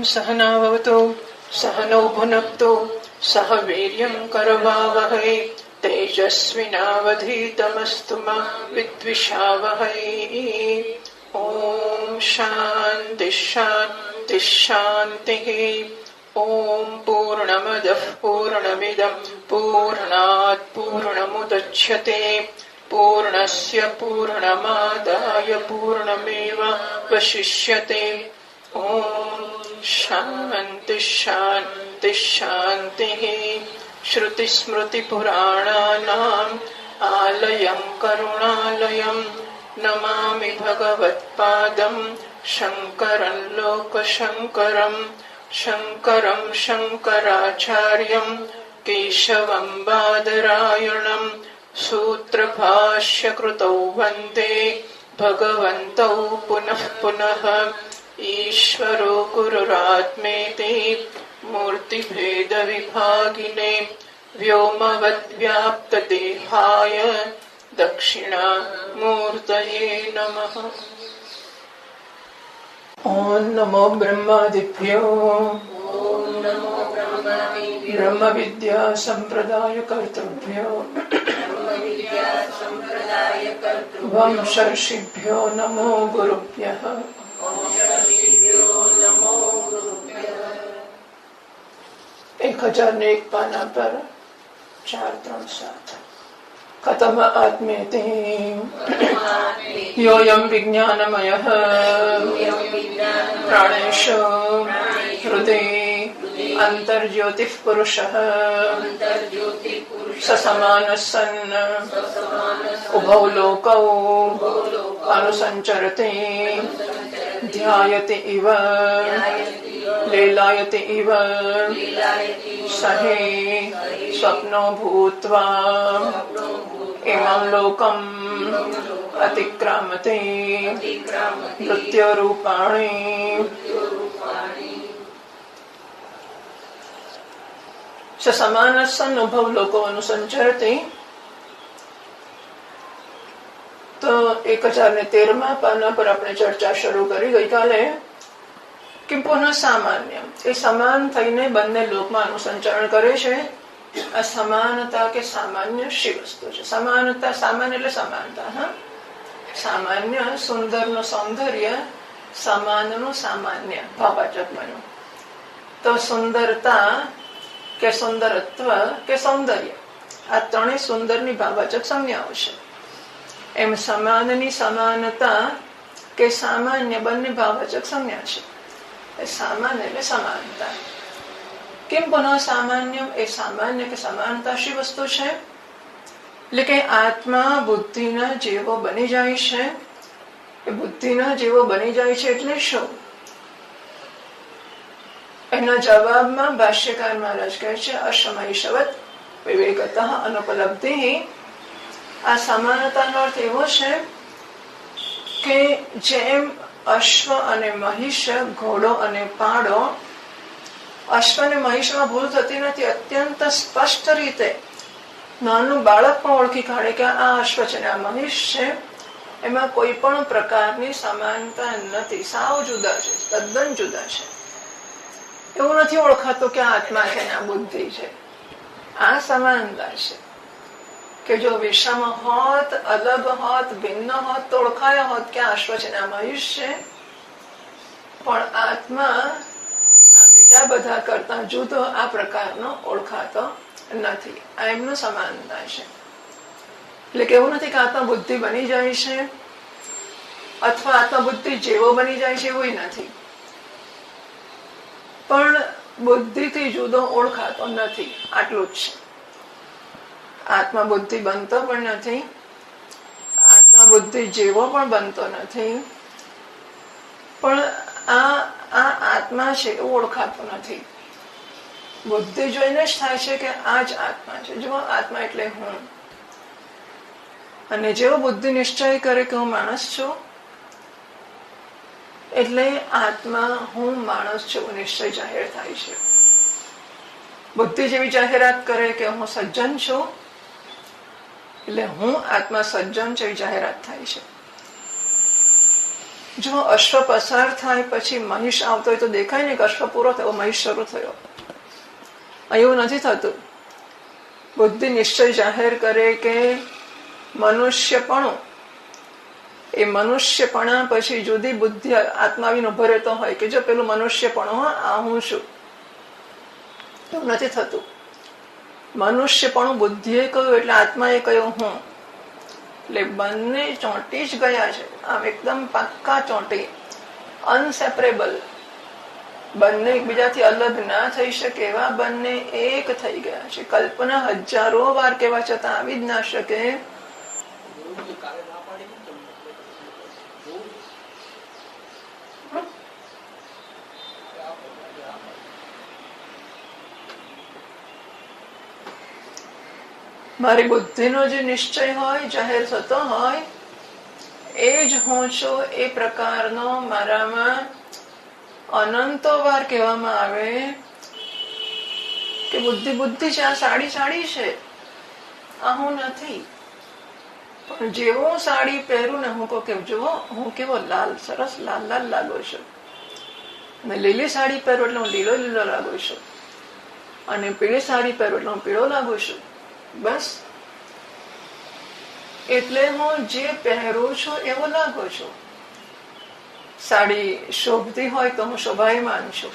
सहनावतु सहनौ भुनक्तु सह वीर्यं करवावहै तेजस्विनावधीतमस्तु मा विद्विषावहै। ओम शांति शांति शांतिः। ओम पूर्णमदः पूर्णमिदं पूर्णात् पूर्णमुदच्यते पूर्णस्य पूर्णमादाय पूर्णमेवावशिष्यते। ओम शांति शांति शांतिः। श्रुतिस्मृतिपुराणानाम् आलयं करुणालयं नमामि भगवत्पादं शङ्करं लोकशङ्करं शङ्करं शङ्कराचार्यं केशवं बादरायणं सूत्रभाष्यकृतौ वन्दे भगवन्तौ पुनः पुनः। ईश्वरो गुरुरात्मेति मूर्तिभेदविभागिने व्योमवद्व्याप्तदेहाय दक्षिणामूर्तये नमः। ओम नमो ब्रह्मादिभ्यो ब्रह्म विद्या संप्रदाय कर्तृभ्यो वंशर्षिभ्यो नमो गुरुभ्यः। 1001 पाना पर 437 कथम आत्मेति योऽयं विज्ञानमयः प्राणेषु हृदि अन्तर्ज्योतिः पुरुषः स समानः सन् उभौ लोकौ अनुसञ्चरति ध्यायति इव लीलायति इव सहि स्वप्नो भूत्वा इमं लोकम् अतिक्रामति मृत्युरूपाणि स समानः सन् उभौ लोको अनुसञ्चरति। तो 1013 पाना पर આપણે ચર્ચા શરૂ કરી ગઈકાલે કે પુનઃ સામાન્ય એ સમાન થઈને બંને લોકમાં અનુસંચરણ કરે છે। આ સમાનતા કે સામાન્ય શી વસ્તુ છે? સમાનતા સામાન્ય એટલે સમાનતા, હા, સામાન્ય સુંદરનું સૌંદર્ય, સમાનનું સામાન્ય ભાવવાચક બન્યું। તો સુંદરતા કે સુંદરત્વ કે સૌંદર્ય આ ત્રણેય સુંદરની ભાવવાચક સંજ્ઞાઓ છે। એમ સમાનની સમાનતા કે સામાન્ય બંને ભાવવાચક સંજ્ઞા છે। સામાન્ય એટલે સમાનતા। કેમ પુનઃ સામાન્યમ? એ સામાન્ય કે સમાનતા શી વસ્તુ છે? એટલે કે આત્મા બુદ્ધિના જેવો બની જાય છે। એ બુદ્ધિના જેવો બની જાય છે એટલે શું? એના જવાબમાં ભાષ્યકાર મહારાજ કહે છે અશમૈષવત વિવેકતઃ અનુપલબ્ધિ। આ સમાનતાનો અર્થ એવો છે કે જેમ અશ્વ અને મહિષ, ઘોડો અને પાડો, અશ્વ અને મહિષમાં ભૂલ થતી નથી, અત્યંત સ્પષ્ટ રીતે નાનું બાળક પણ ઓળખી કાઢે કે આ અશ્વ છે ને આ મહિષ છે। એમાં કોઈ પણ પ્રકારની સમાનતા નથી, સાવ જુદા છે, તદ્દન જુદા છે। એવું નથી ઓળખાતો કે આ આત્મા છે ને આ બુદ્ધિ છે। આ સમાનતા છે કે જો વિષમ હોત, અલગ હોત, ભિન્ન હોત તો ઓળખાયા હોત કે આ અશ્વ છે ને આ મહિષ છે। પણ આત્મા આ બીજા બધા કરતા જુદો આ પ્રકારનો ઓળખાતો નથી। આ એમનું સમાનતા છે। એટલે કે એવું નથી કે આત્મા બુદ્ધિ બની જાય છે અથવા આત્મા બુદ્ધિ જેવો બની જાય છે, એવું નથી। પણ બુદ્ધિથી જુદો ઓળખાતો નથી, આટલું જ છે। આત્મા બુદ્ધિ બનતો પણ નથી, આત્મા બુદ્ધિ જેવો પણ બનતો નથી, પણ આ આત્મા છે એવું ઓળખાતો નથી। બુદ્ધિ જોઈને જ થાય છે કે આ જ આત્મા છે। જો આત્મા એટલે હું, અને જેવો બુદ્ધિ નિશ્ચય કરે કે હું માણસ છું એટલે આત્મા હું માણસ છું નિશ્ચય જાહેર થાય છે। બુદ્ધિ જેવી જાહેરાત કરે કે હું સજ્જન છું એટલે હું આત્મા સજ્જન છે એવી જાહેરાત થાય છે। જો અશ્વ પસાર થાય પછી મહિષ આવતો હોય તો દેખાય ને કે અશ્વ પૂરો થયો, મહિષ શરૂ થયો. એવું નથી થતું. બુદ્ધિ નિશ્ચય જાહેર કરે કે મનુષ્યપણું, એ મનુષ્યપણા પછી જુદી બુદ્ધિ આત્માવીને ઉભો રહેતો હોય કે જો પેલું મનુષ્યપણું, આ હું છું. એવું નથી થતું. મનુષ્યપણું બુદ્ધિએ કહ્યું એટલે આત્માએ કહ્યું હું. એટલે બંને ચોંટી જ ગયા છે, આમ એકદમ પાક્કા ચોંટી, અનસેપરેબલ. બંને એકબીજાથી અલગ ના થઈ શકે એવા બંને એક થઈ ગયા છે. કલ્પના હજારો વાર કહેવા છતાં આવી જ ના શકે. મારી બુદ્ધિનો જે નિશ્ચય હોય, જાહેર થતો હોય, એ જ હું છું. એ પ્રકારનો મારામાં અનંતો વાર કહેવામાં આવે કે બુદ્ધિ બુદ્ધિ છે, આ સાડી સાડી છે, આ હું નથી. પણ જેવો સાડી પહેરું ને હું કહું કે જુઓ હું કેવો લાલ, સરસ લાલ લાલ લાગુ છું. મેં લીલી સાડી પહેરું એટલે હું લીલો લીલો લાગુ છું, અને પીળી સાડી પહેરું એટલે હું પીળો લાગુ છું. બસ એટલે હું જે પહેરું છું એવો લાગુ છું. સાડી શોભતી હોય તો હું શોભાયમાન છું,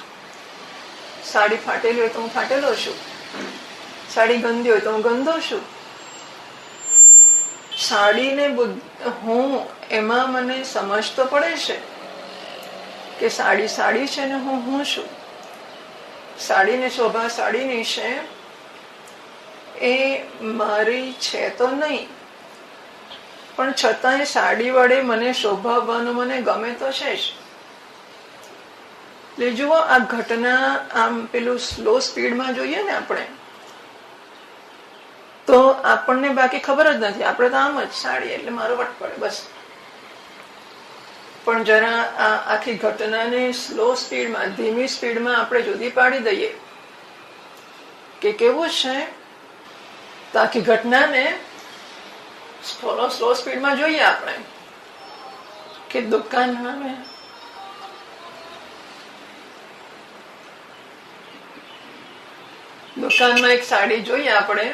સાડી ફાટેલી હોય તો હું ફાટેલો છું, સાડી ગંદી હોય તો હું ગંદો છું. સાડીને હું એમાં મને સમજ તો પડે છે કે સાડી સાડી છે ને હું છું. સાડીને શોભા સાડીની છે, એ મારી છે તો નહીં, પણ છતાંય સાડી વડે મને શોભાવવાનું મને ગમે તો છે જ. એટલે જુઓ આ ઘટના આમ પેલું સ્લો સ્પીડમાં જોઈએ ને આપણે તો આપણને બાકી ખબર જ નથી. આપણે તો આમ જ સાડી એટલે મારો વટ પડે બસ. પણ જરા આ આખી ઘટનાને સ્લો સ્પીડમાં, ધીમી સ્પીડમાં આપણે જુદી પાડી દઈએ કે કેવું છે, તો આખી ઘટનાને સ્લો સ્પીડમાં જોઈએ આપણે કે દુકાનમાં એક સાડી જોઈએ આપણે.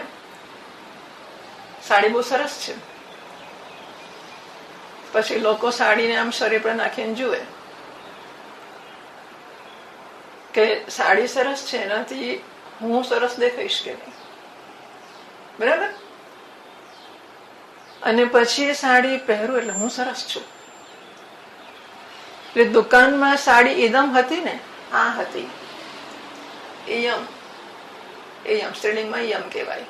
સાડી બહુ સરસ છે. પછી લોકો સાડીને આમ શરીર પર નાખીને જુએ કે સાડી સરસ છે, એનાથી હું સરસ દેખાઈશ કે નહીં, બરાબર? અને પછી એ સાડી પહેરું એટલે હું સરસ છું. એટલે દુકાનમાં સાડી ઇદમ હતી ને, આ હતી યમ, સ્ત્રીલિંગમાં યમ કહેવાય.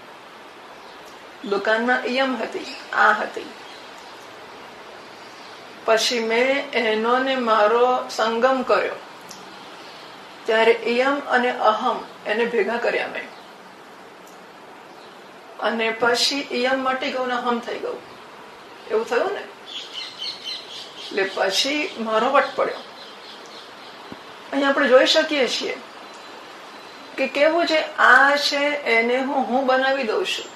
દુકાનમાં યમ હતી, આ હતી. પછી મેં એનો ને મારો સંગમ કર્યો ત્યારે યમ અને અહમ એને ભેગા કર્યા મેં, અને પછી યમ મટી ગયું ને અહમ થઈ ગયું. એવું થયું ને, એટલે પછી મારો વટ પડ્યો. અહીં આપણે જોઈ શકીએ છીએ કે કેવું છે, આ છે એને હું બનાવી દઉં છું,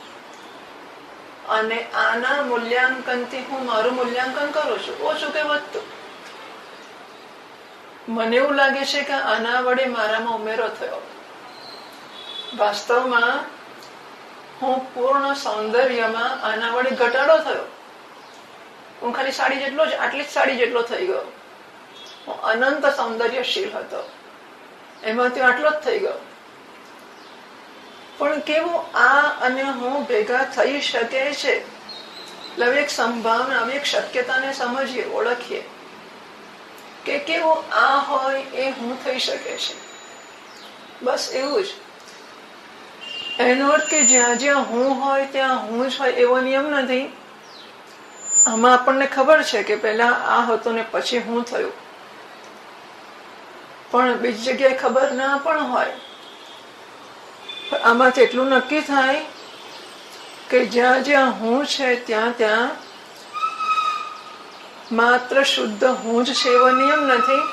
અને આના મૂલ્યાંકનથી હું મારું મૂલ્યાંકન કરું છું, ઓછું કે વધતું. મને એવું લાગે છે કે આના વડે મારામાં ઉમેરો થયો. વાસ્તવમાં હું પૂર્ણ સૌંદર્યમાં આના વડે ઘટાડો થયો. હું ખાલી સાડી જેટલો જ, આટલી જ સાડી જેટલો થઈ ગયો. હું અનંત સૌંદર્યશીલ હતો, એમાંથી આટલો જ થઈ ગયો. પણ કેવું આ અને હું ભેગા થઈ શકે છે? એટલે એક સંભાવના, એક શક્યતાને સમજીએ, ઓળખીએ કે કેવું આ હોય એ હું થઈ શકે છે. બસ એવું જ. એનો અર્થ કે જ્યાં જ્યાં હું હોય ત્યાં હું જ હોય એવો નિયમ નથી. આમાં આપણને ખબર છે કે પહેલા આ હતું ને પછી હું થયું, પણ બીજી જગ્યાએ ખબર ના પણ હોય. આમાંથી એટલું નક્કી થાય કે જ્યાં જ્યાં હું છે ત્યાં ત્યાં માત્ર શુદ્ધ હું જ છે એવો નિયમ નથી.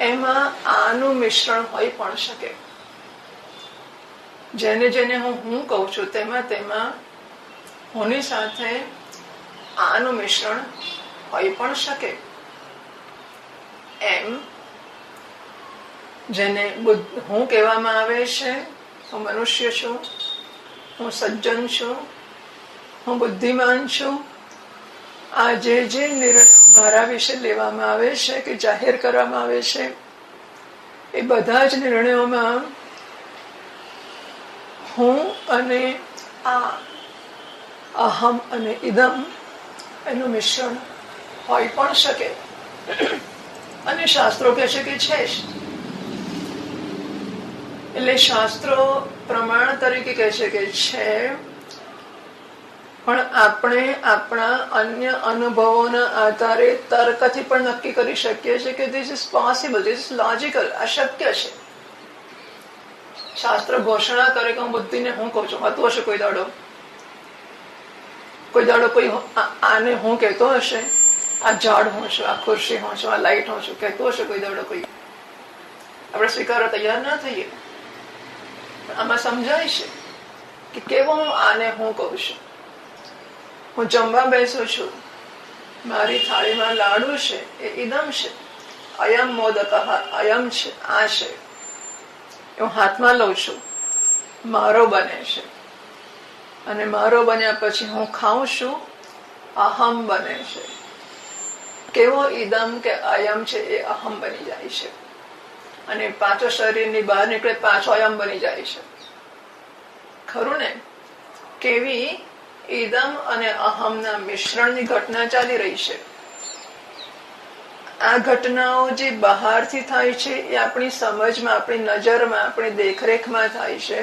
એમાં આનું મિશ્રણ હોઈ પણ શકે. જેને જેને હું કહું છું તેમાં હુંની સાથે આનું મિશ્રણ હોઈ પણ શકે. એમ જેને હું કહેવામાં આવે છે, હું મનુષ્ય છું, હું સજ્જન છું, હું બુદ્ધિમાન છું, આ જે નિર્ણયો મારા વિશે લેવામાં આવે છે કે જાહેર કરવામાં આવે છે, એ બધા જ નિર્ણયોમાં હું અને આ અહમ અને ઇદમ એનું મિશ્રણ હોય પણ શકે. અને શાસ્ત્રો કહે છે કે છે જ. એટલે શાસ્ત્રો પ્રમાણ તરીકે કહે છે કે છે, પણ આપણે આપણા અન્ય અનુભવોના આધારે તર્કથી પણ નક્કી કરી શકીએ છીએ કે this is possible, this is logical, આ શક્ય છે. શાસ્ત્ર ઘોષણા કરે કે હું બુદ્ધિને હું કહું છું, હતું હશે કોઈ દાડો કોઈ આને હું કહેતો હશે, આ ઝાડ હું છું, આ ખુરશી હું છું, આ લાઈટ હું છું, કહેતો હશે કોઈ દાડો કોઈ? આપણે સ્વીકારવા તૈયાર ના થઈએ. આમાં સમજાય છે કે કેવો હું આને હું કહું છું. હું જમવા બેસું છું, મારી થાળીમાં લાડુ છે, એ ઇદમ છે. અયમ મોદક, અયમ છે, આ છે. હું હાથમાં લઉં છું, મારો બને છે. અને મારો બન્યા પછી હું ખાઉં છું, અહમ બને છે. કેવો ઇદમ કે અયમ છે એ અહમ બની જાય છે. અને પાછો શરીરની બહાર નીકળે પાછો અયમ બની જાય છે. ખરું ને? કેવી ઇદમ અને અહમના મિશ્રણની ઘટના ચાલી રહી છે. આ ઘટનાઓ જે બહારથી થાય છે એ આપણી સમજમાં, આપણી નજરમાં, આપણી દેખરેખમાં થાય છે.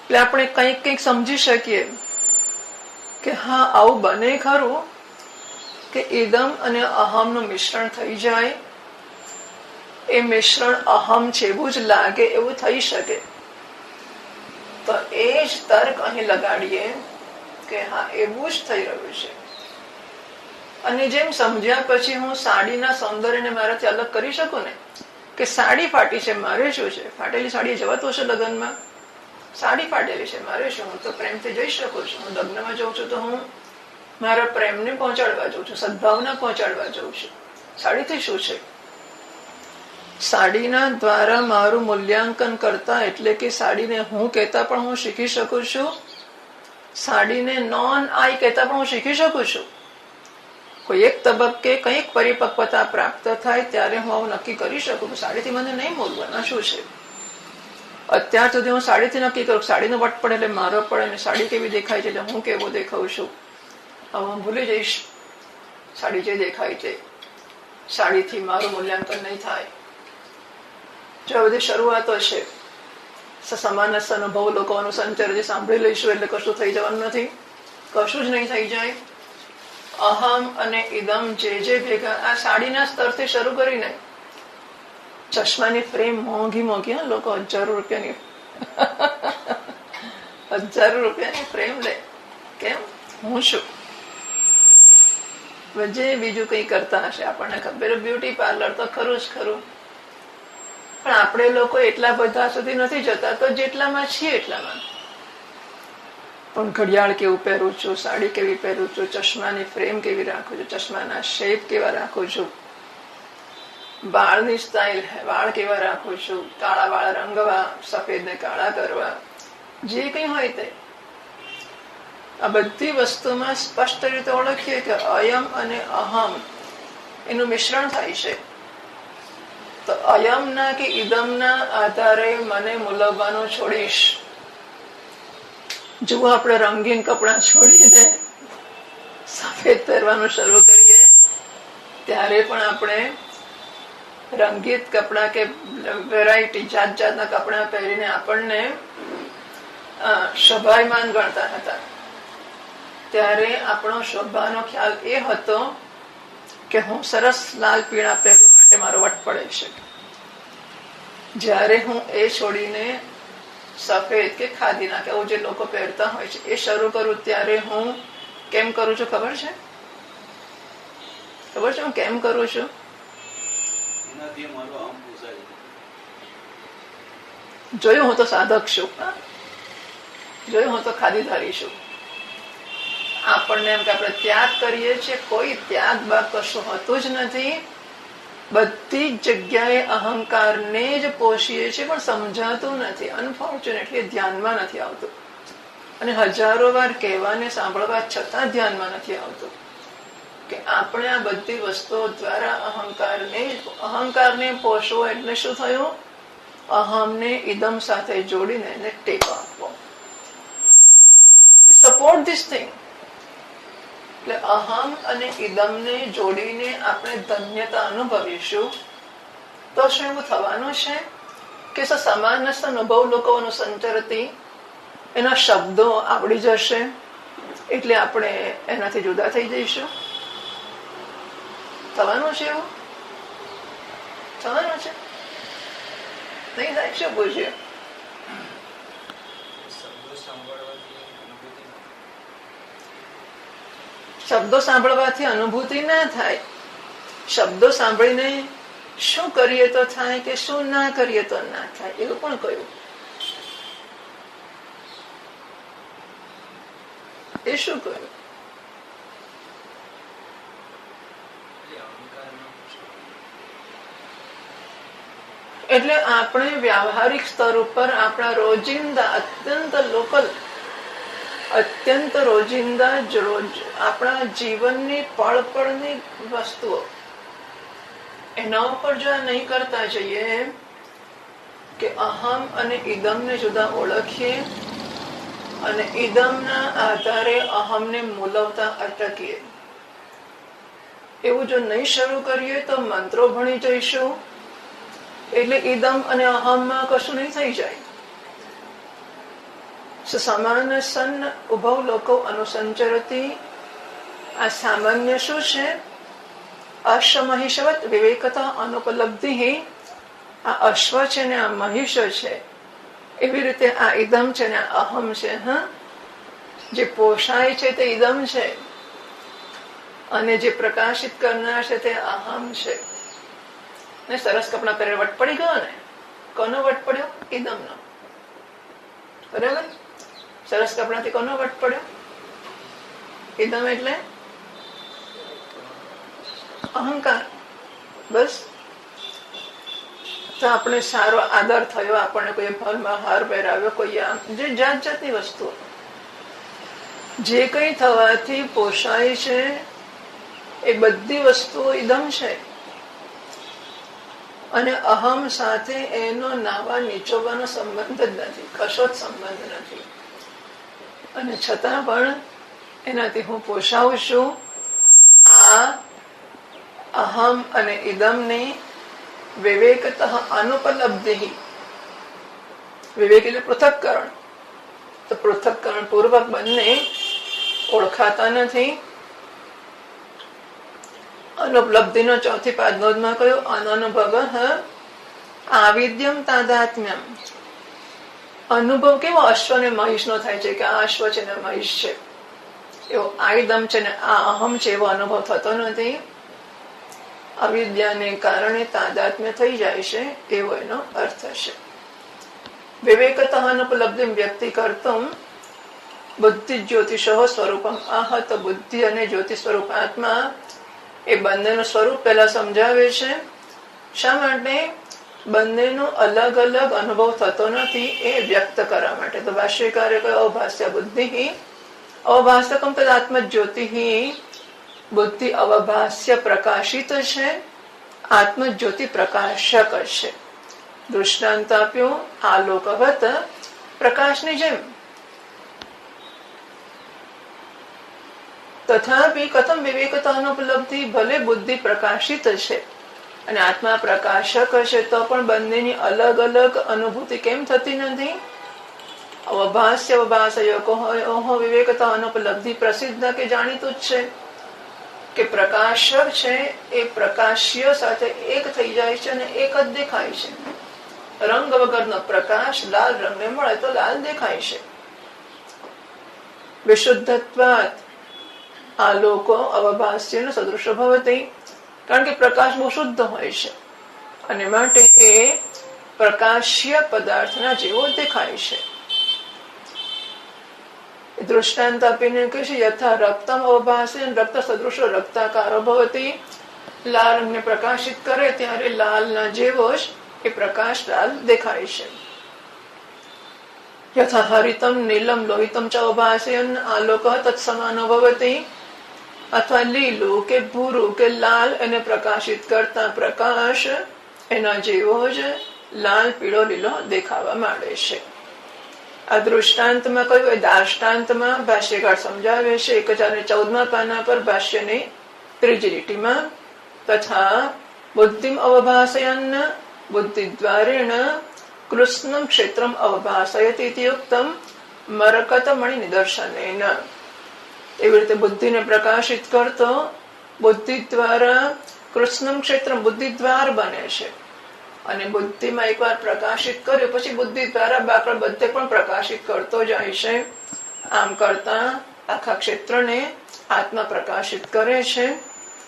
એટલે આપણે કંઈક સમજી શકીએ કે હા આવું બને ખરું કે ઇદમ અને અહમનું મિશ્રણ થઈ જાય. એ મિશ્રણ અહમ છે એવું જ લાગે, એવું થઈ શકે. તો એ જ તર્ક અહીં લગાડીએ કે હા એવું જ થઈ રહ્યું છે. અને જેમ સમજ્યા પછી હું સાડીના સૌંદર્યને મારાથી અલગ કરી શકું ને, કે સાડી ફાટી છે, મારે શું છે? ફાટેલી સાડી જવાતું હશે લગ્નમાં? સાડી ફાટેલી છે, મારે શું? હું તો પ્રેમથી જઈ શકું છું. હું લગ્નમાં જઉં છું તો હું મારા પ્રેમને પહોંચાડવા જઉં છું, સદભાવના પહોંચાડવા જઉં છું. સાડીથી શું છે? સાડીના દ્વારા મારું મૂલ્યાંકન કરતા, એટલે કે સાડીને હું કહેતા પણ હું શીખી શકું છું. સાડીને નોન આઈ કહેતા પણ હું શીખી શકું છું. કોઈ એક તબક્કે કંઈક પરિપક્વતા પ્રાપ્ત થાય ત્યારે હું આવું નક્કી કરી શકું કે સાડીથી મને નહીં બોલવાના શું છે. અત્યાર સુધી હું સાડીથી નક્કી કરું, સાડીનો વટ પડે એટલે મારો પડે, ને સાડી કેવી દેખાય છે એટલે હું કેવો દેખાઉં છું. હવે હું ભૂલી જઈશ સાડી જે દેખાય છે. સાડીથી મારું મૂલ્યાંકન નહીં થાય. જો બધી શરૂઆતો છે, સમાનસ અનુભવ લોકોનું સંચર જે સાંભળી લઈશું એટલે કશું થઈ જવાનું નથી, કશું જ નહીં થઈ જાય. અહમ અને ઇદમ જે ભેગા આ સાડીના સ્તરથી શરૂ કરીને ચશ્માની ફ્રેમ મોંઘી લોકો 1000 રૂપિયાની 1000 રૂપિયાની ફ્રેમ લે. કેમ? હું છું. જે બીજું કઈ કરતા હશે આપણને ખબર. બ્યુટી પાર્લર તો ખરું જ ખરું, પણ આપણે લોકો એટલા બધા સુધી નથી જતા. તો જેટલામાં છીએ એટલામાં પણ ઘડિયાળ કેવું પહેરું છું, સાડી કેવી પહેરું છું, ચશ્માની ફ્રેમ કેવી રાખું છું, ચશ્માના શેપ કેવા રાખું છું, વાળની સ્ટાઇલ, વાળ કેવા રાખું છું, કાળા વાળ રંગવા, સફેદ ને કાળા કરવા, જે કઈ હોય તે. આ બધી વસ્તુમાં સ્પષ્ટ રીતે ઓળખીએ કે અયમ અને અહમ એનું મિશ્રણ થાય છે. તો અયમના કે ઇદમના આધારે મને મૂલવવાનું છોડીશ. જો આપણે રંગીન કપડાં છોડીને સફેદ પહેરવાનું શરૂ કરીએ ત્યારે પણ આપણે રંગીત કપડાં કે વેરાયટી જાત જાતના કપડાં પહેરીને આપણને શોભાયમાન ગણતા હતા. ત્યારે આપણો શોભાનો ખ્યાલ એ હતો કે હું સરસ લાલ પીળા પહેરવા માટે મારો વટ પડે છે. જ્યારે હું એ છોડીને સફેદ કે ખાદીના કે જે લોકો પહેરતા હોય છે એ શરૂ કરું ત્યારે હું કેમ કરું છું ખબર છે? ખબર છે હું કેમ કરું છું? જોયું હું તો સાધક છું, જોયું હું તો ખાદીધારી છું. આપણને એમ કે આપણે ત્યાગ કરીએ છીએ, કોઈ ત્યાગ બાદ કશું હોતું જ નથી. બધી જ જગ્યાએ અહંકારને જ પોષીએ છીએ, પણ સમજાતું નથી. અનફોર્ચ્યુનેટલી ધ્યાનમાં નથી આવતું, અને હજારો વાર કહેવાને સાંભળવા છતાં ધ્યાનમાં નથી આવતું કે આપણે આ બધી વસ્તુઓ દ્વારા અહંકારને પોષવો એટલે શું થયું? અહમને ઇદમ સાથે જોડીને એને ટેકો આપવો. Support this thing. એટલે અહમ અને ઇદમને જોડીને આપણે ધન્યતા અનુભવીશું તો શું એવું થવાનું છે કે સમાનસ્થ અનુભવ લોકોનું સંચરતી, એના શબ્દો આવડી જશે એટલે આપણે એનાથી જુદા થઈ જઈશું. થવાનું છે એવું? થવાનું છે? નહીં થાય? શું પૂછ્યું? શબ્દો સાંભળવાથી અનુભૂતિ ના થાય. શબ્દો સાંભળીને શું કરીએ તો થાય કે શું ના કરીએ તો ના થાય, એવું પણ કહ્યું. એ શું કહ્યું? એટલે આપણે વ્યાવહારિક સ્તર ઉપર આપણા રોજિંદા અત્યંત રોજિંદા આપણા જીવનની પળપળની વસ્તુઓ, એના ઉપર જો નહીં કરતા જઈએ કે અહમ અને ઇદમને જુદા ઓળખીએ અને ઇદમના આધારે અહમને મૂલવતા અટકીએ, એવું જો નહીં શરૂ કરીએ તો મંત્રો ભણી જઈશું એટલે ઇદમ અને અહમમાં કશું નહીં થઈ જાય. સમાન સન્ન ઉભવ લોકો અનુસંચરતી. આ સામાન્ય શું છે? અશ્વમહિષવત વિવેકતા અનુપલબ્ધિ. આ અશ્વ છે ને આ મહિષ છે, એવી રીતે આ ઇદમ છે ને આ અહમ છે. જે પોષાય છે તે ઇદમ છે અને જે પ્રકાશિત કરનાર છે તે અહમ છે. ને સરસ કપડા પહેરે વટ પડી ગયો ને, કોનો વટ પડ્યો? ઇદમનો. બરાબર? સરસ કપડાથી કોનો વટ પડ્યો? ઇદમ એટલે અહંકાર. બસ. તો આપણે સારો આદર થયો, આપણને કોઈ ફળમાં હાર પહેરાવ્યો, કોઈ આમ જે જાત જાતની વસ્તુઓ, જે કઈ થવાથી પોષાય છે એ બધી વસ્તુઓ ઇદમ છે અને અહમ સાથે એનો નાવા નીચોવાનો સંબંધ જ નથી, કશો જ સંબંધ નથી. અને છતાં પણ એનાથી હું પોષાવું છું. આ અહમ અને ઇદમની વિવેકતઃ અનુપલબ્ધિ. વિવેક એટલે પૃથક્કરણ. તો પૃથક્કરણ પૂર્વક બંને ઓળખાતા નથી. અનુપલબ્ધિનો ચોથી પાદનોદમાં કહ્યું અનનુભવ આવિદ્યમ તાદાત્મ્યમ. અનુભવ કેવો અશ્વ ને મહિષ નો થાય છે કે આ અશ્વ છે ને મહિષ છે, એવો આઈદમ છે ને આ અહમ છે, એવો અનુભવ થતો નથી. અવિદ્યાને કારણે તાદાત્મ્ય થઈ જાય છે, એવો એનો અર્થ છે. વિવેકતઃ અનુપલબ્ધિ વ્યક્તિ કરતું બુદ્ધિ જ્યોતિષો સ્વરૂપમ આહ. તો બુદ્ધિ અને જ્યોતિ સ્વરૂપ આત્મા એ બંનેનું સ્વરૂપ પહેલા સમજાવે છે. શા માટે? બંનેનો અલગ અલગ અનુભવ થતો નથી એ વ્યક્ત કરવા માટે. તો ભાષ્યકારે કહ્યું અવભાસ્ય બુદ્ધિ અવભાસ્યકમ તદ આત્મજ્યોતિ. બુદ્ધિ અવભાસ્ય પ્રકાશિત છે, આત્મજ્યોતિ પ્રકાશક છે. દૃષ્ટાંત આપ્યું આલોકવત, પ્રકાશની જેમ. તથાપિ કથમ વિવેકતઃ અનુપલબ્ધિ. ભલે બુદ્ધિ પ્રકાશિત છે અને આત્મા પ્રકાશક છે, તો પણ બંનેની અલગ અલગ અનુભૂતિ કેમ થતી નથી? અવભાસ્ય અવભાસયો વિવેકતઃ અનુપલબ્ધિ પ્રસિદ્ધ કે જાણીતું જ છે કે પ્રકાશક છે એ પ્રકાશ્ય સાથે એક થઈ જાય છે અને એક જ દેખાય છે. રંગ વગરનો પ્રકાશ લાલ રંગને મળે તો લાલ દેખાય છે. વિશુદ્ધત્વાત આલોકો અવભાસ્યનો સદૃશ ભવતિ. કારણ કે પ્રકાશ બહુ શુદ્ધ હોય છે અને માટે એ પ્રકાશ્ય પદાર્થના જેવો દેખાય છે. દૃષ્ટાંત આપીને કહે છે યથા રક્તમ અવભાસે રક્ત સદૃશો રક્તાકારો ભવતિ. લાલ રંગને પ્રકાશિત કરે ત્યારે લાલના જેવો જ એ પ્રકાશ લાલ દેખાય છે. યથા હરિતમ નીલમ લોહિતમ ચ અભાસયન આલોક તત્સમાનો ભવતી, અથવા લીલું કે ભૂરું કે લાલ એને પ્રકાશિત કરતા પ્રકાશ એના જેવો જ લાલ પીળો લીલો દેખાવા માંડે છે. આ દૃષ્ટાંતમાં કહ્યું એ દાષ્ટાંતમાં ભાષ્યકાર સમજાવે છે 1014 પાના પર ભાષ્યની ત્રીજી લીટીમાં. તથા બુદ્ધિમ અવભાસયન બુદ્ધિ દ્વારેણ કૃષ્ણમ ક્ષેત્રમ અવભાસયતિ ઇત્યુક્તમ મરકતમણિ નિદર્શનેન. એવી રીતે બુદ્ધિને પ્રકાશિત કરતો બુદ્ધિ દ્વારા કૃષ્ણમ ક્ષેત્રમ બુદ્ધિ દ્વાર બને છે. અને બુદ્ધિમાં એકવાર પ્રકાશિત કર્યું પછી બુદ્ધિ દ્વારા બાકડ બધે પણ પ્રકાશિત કરતો જાય છે. આમ કરતા આખા ક્ષેત્રને આત્મા પ્રકાશિત કરે છે.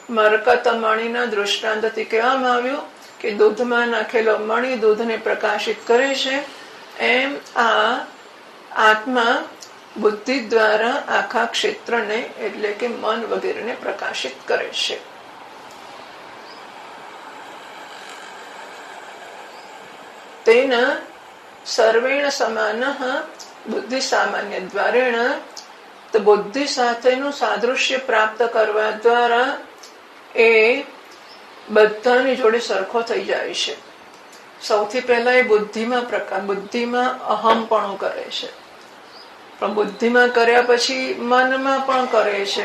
મરકત મણિના દૃષ્ટાંતથી કહેવામાં આવ્યું કે દૂધમાં નાખેલો મણિ દૂધને પ્રકાશિત કરે છે, એમ આ આત્મા બુદ્ધિ દ્વારા આખા ક્ષેત્રને એટલે કે મન વગેરેને પ્રકાશિત કરે છે. તેના સર્વેણ સમાન બુદ્ધિ સામાન્ય દ્વારેણ, તો બુદ્ધિ સાથેનું સાદૃશ્ય પ્રાપ્ત કરવા દ્વારા એ બધાની જોડે સરખો થઈ જાય છે. સૌથી પહેલા એ બુદ્ધિમાં અહમપણું કરે છે, પણ બુદ્ધિમાં કર્યા પછી મનમાં પણ કરે છે.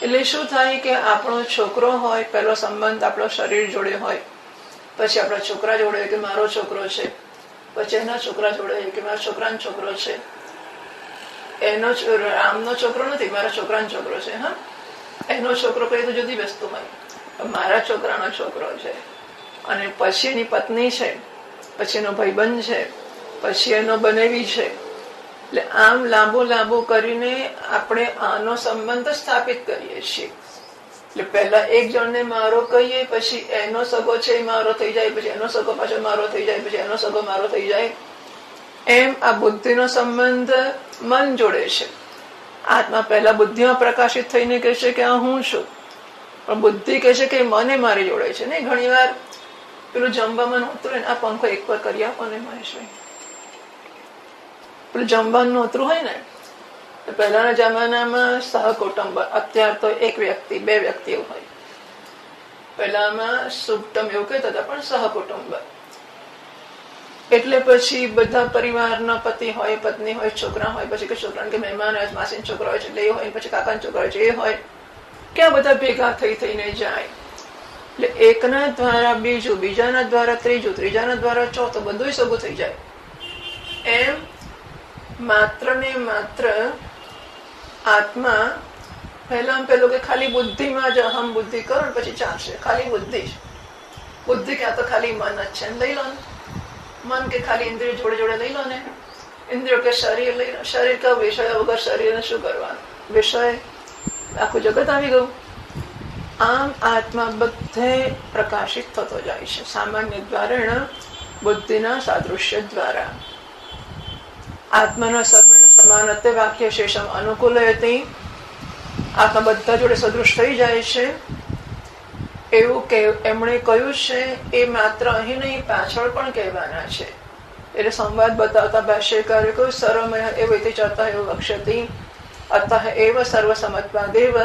એટલે શું થાય કે આપણો છોકરો હોય, પહેલો સંબંધ આપણો શરીર જોડે હોય, પછી આપણા છોકરા જોડે કે મારો છોકરો છે, પછી એના છોકરા જોડે કે મારા છોકરાનો છોકરો છે. એનો રામનો છોકરો નથી, મારા છોકરાનો છોકરો છે. હા, એનો છોકરો કઈ તો જુદી વસ્તુ હોય, મારા છોકરાનો છોકરો છે. અને પછી એની પત્ની છે, પછી એનો ભાઈબંધ છે, પછી એનો બનેવી છે. એટલે આમ લાંબુ કરીને આપણે આનો સંબંધ સ્થાપિત કરીએ છીએ. એટલે પહેલા એક જણને મારો કહીએ, પછી એનો સગો છે એ મારો થઈ જાય, પછી એનો સગો પાછો મારો થઈ જાય, પછી એનો સગો મારો થઈ જાય. એમ આ બુદ્ધિનો સંબંધ મન જોડે છે. આત્મા પહેલા બુદ્ધિમાં પ્રકાશિત થઈને કહે છે કે આ હું છું, પણ બુદ્ધિ કહે છે કે મને મારી જોડે છે. ને ઘણી વાર પેલું જમવામાં નહોતું આ પંખો એક પર કરી આપો ને મહેશભાઈ, પેલું જમવાનું નહોતું હોય ને, પહેલાના જમાનામાં સહકુટુંબ, અત્યારે તો એક વ્યક્તિ 2 વ્યક્તિ એવું હોય. પહેલામાં સુકટમ એવું કહેતા હતા, પણ સહકુટુંબ એટલે પછી બધા પરિવારના પતિ હોય, પત્ની હોય, છોકરા હોય, પછી કે છોકરાને કે મહેમાન હોય, માસીનો છોકરો હોય એટલે એ હોય, પછી કાકાનો છોકરો હોય એ હોય, ક્યાં બધા ભેગા થઈને જાય. એટલે એકના દ્વારા બીજું, બીજાના દ્વારા ત્રીજું, ત્રીજાના દ્વારા ચોથું, બધું સગું થઈ જાય. એમ માત્ર ને માત્ર આત્મા પહેલું કે ખાલી બુદ્ધિમાં જ અહમ બુદ્ધિ કરો ને પછી ચાલશે. ખાલી બુદ્ધિ જ, બુદ્ધિ ક્યાં તો ખાલી મન જ છે લઈ લો ને, મન કે ખાલી ઇન્દ્રિય જોડે લઈ લો ને, ઇન્દ્રિયો કે શરીર લઈ લો. શરીર કે વિષય વગર શરીરને શું કરવાનું, વિષય આખું જગત આવી ગયું. આમ આત્મા બધે પ્રકાશિત થતો જાય છે સામાન્ય દ્વારેણ બુદ્ધિના સાદૃશ્ય દ્વારા. આત્માના સર્વેણ સમાનત્વે વાક્ય શેષમ અનુકૂલયતિ, આત્મા બધા જોડે સદૃશ થઈ જાય છે એવું કે એમણે કહ્યું છે. એ માત્ર અહીં નહીં પાછળ પણ કહેવાના છે. એટલે સંવાદ બતાવતા ભાષ્યકારે કહ્યું સર્વમય એવ ઇતિ ચર્તા એવ વક્ષ્યતિ અતઃ એવ સર્વસમત્વાદેવ,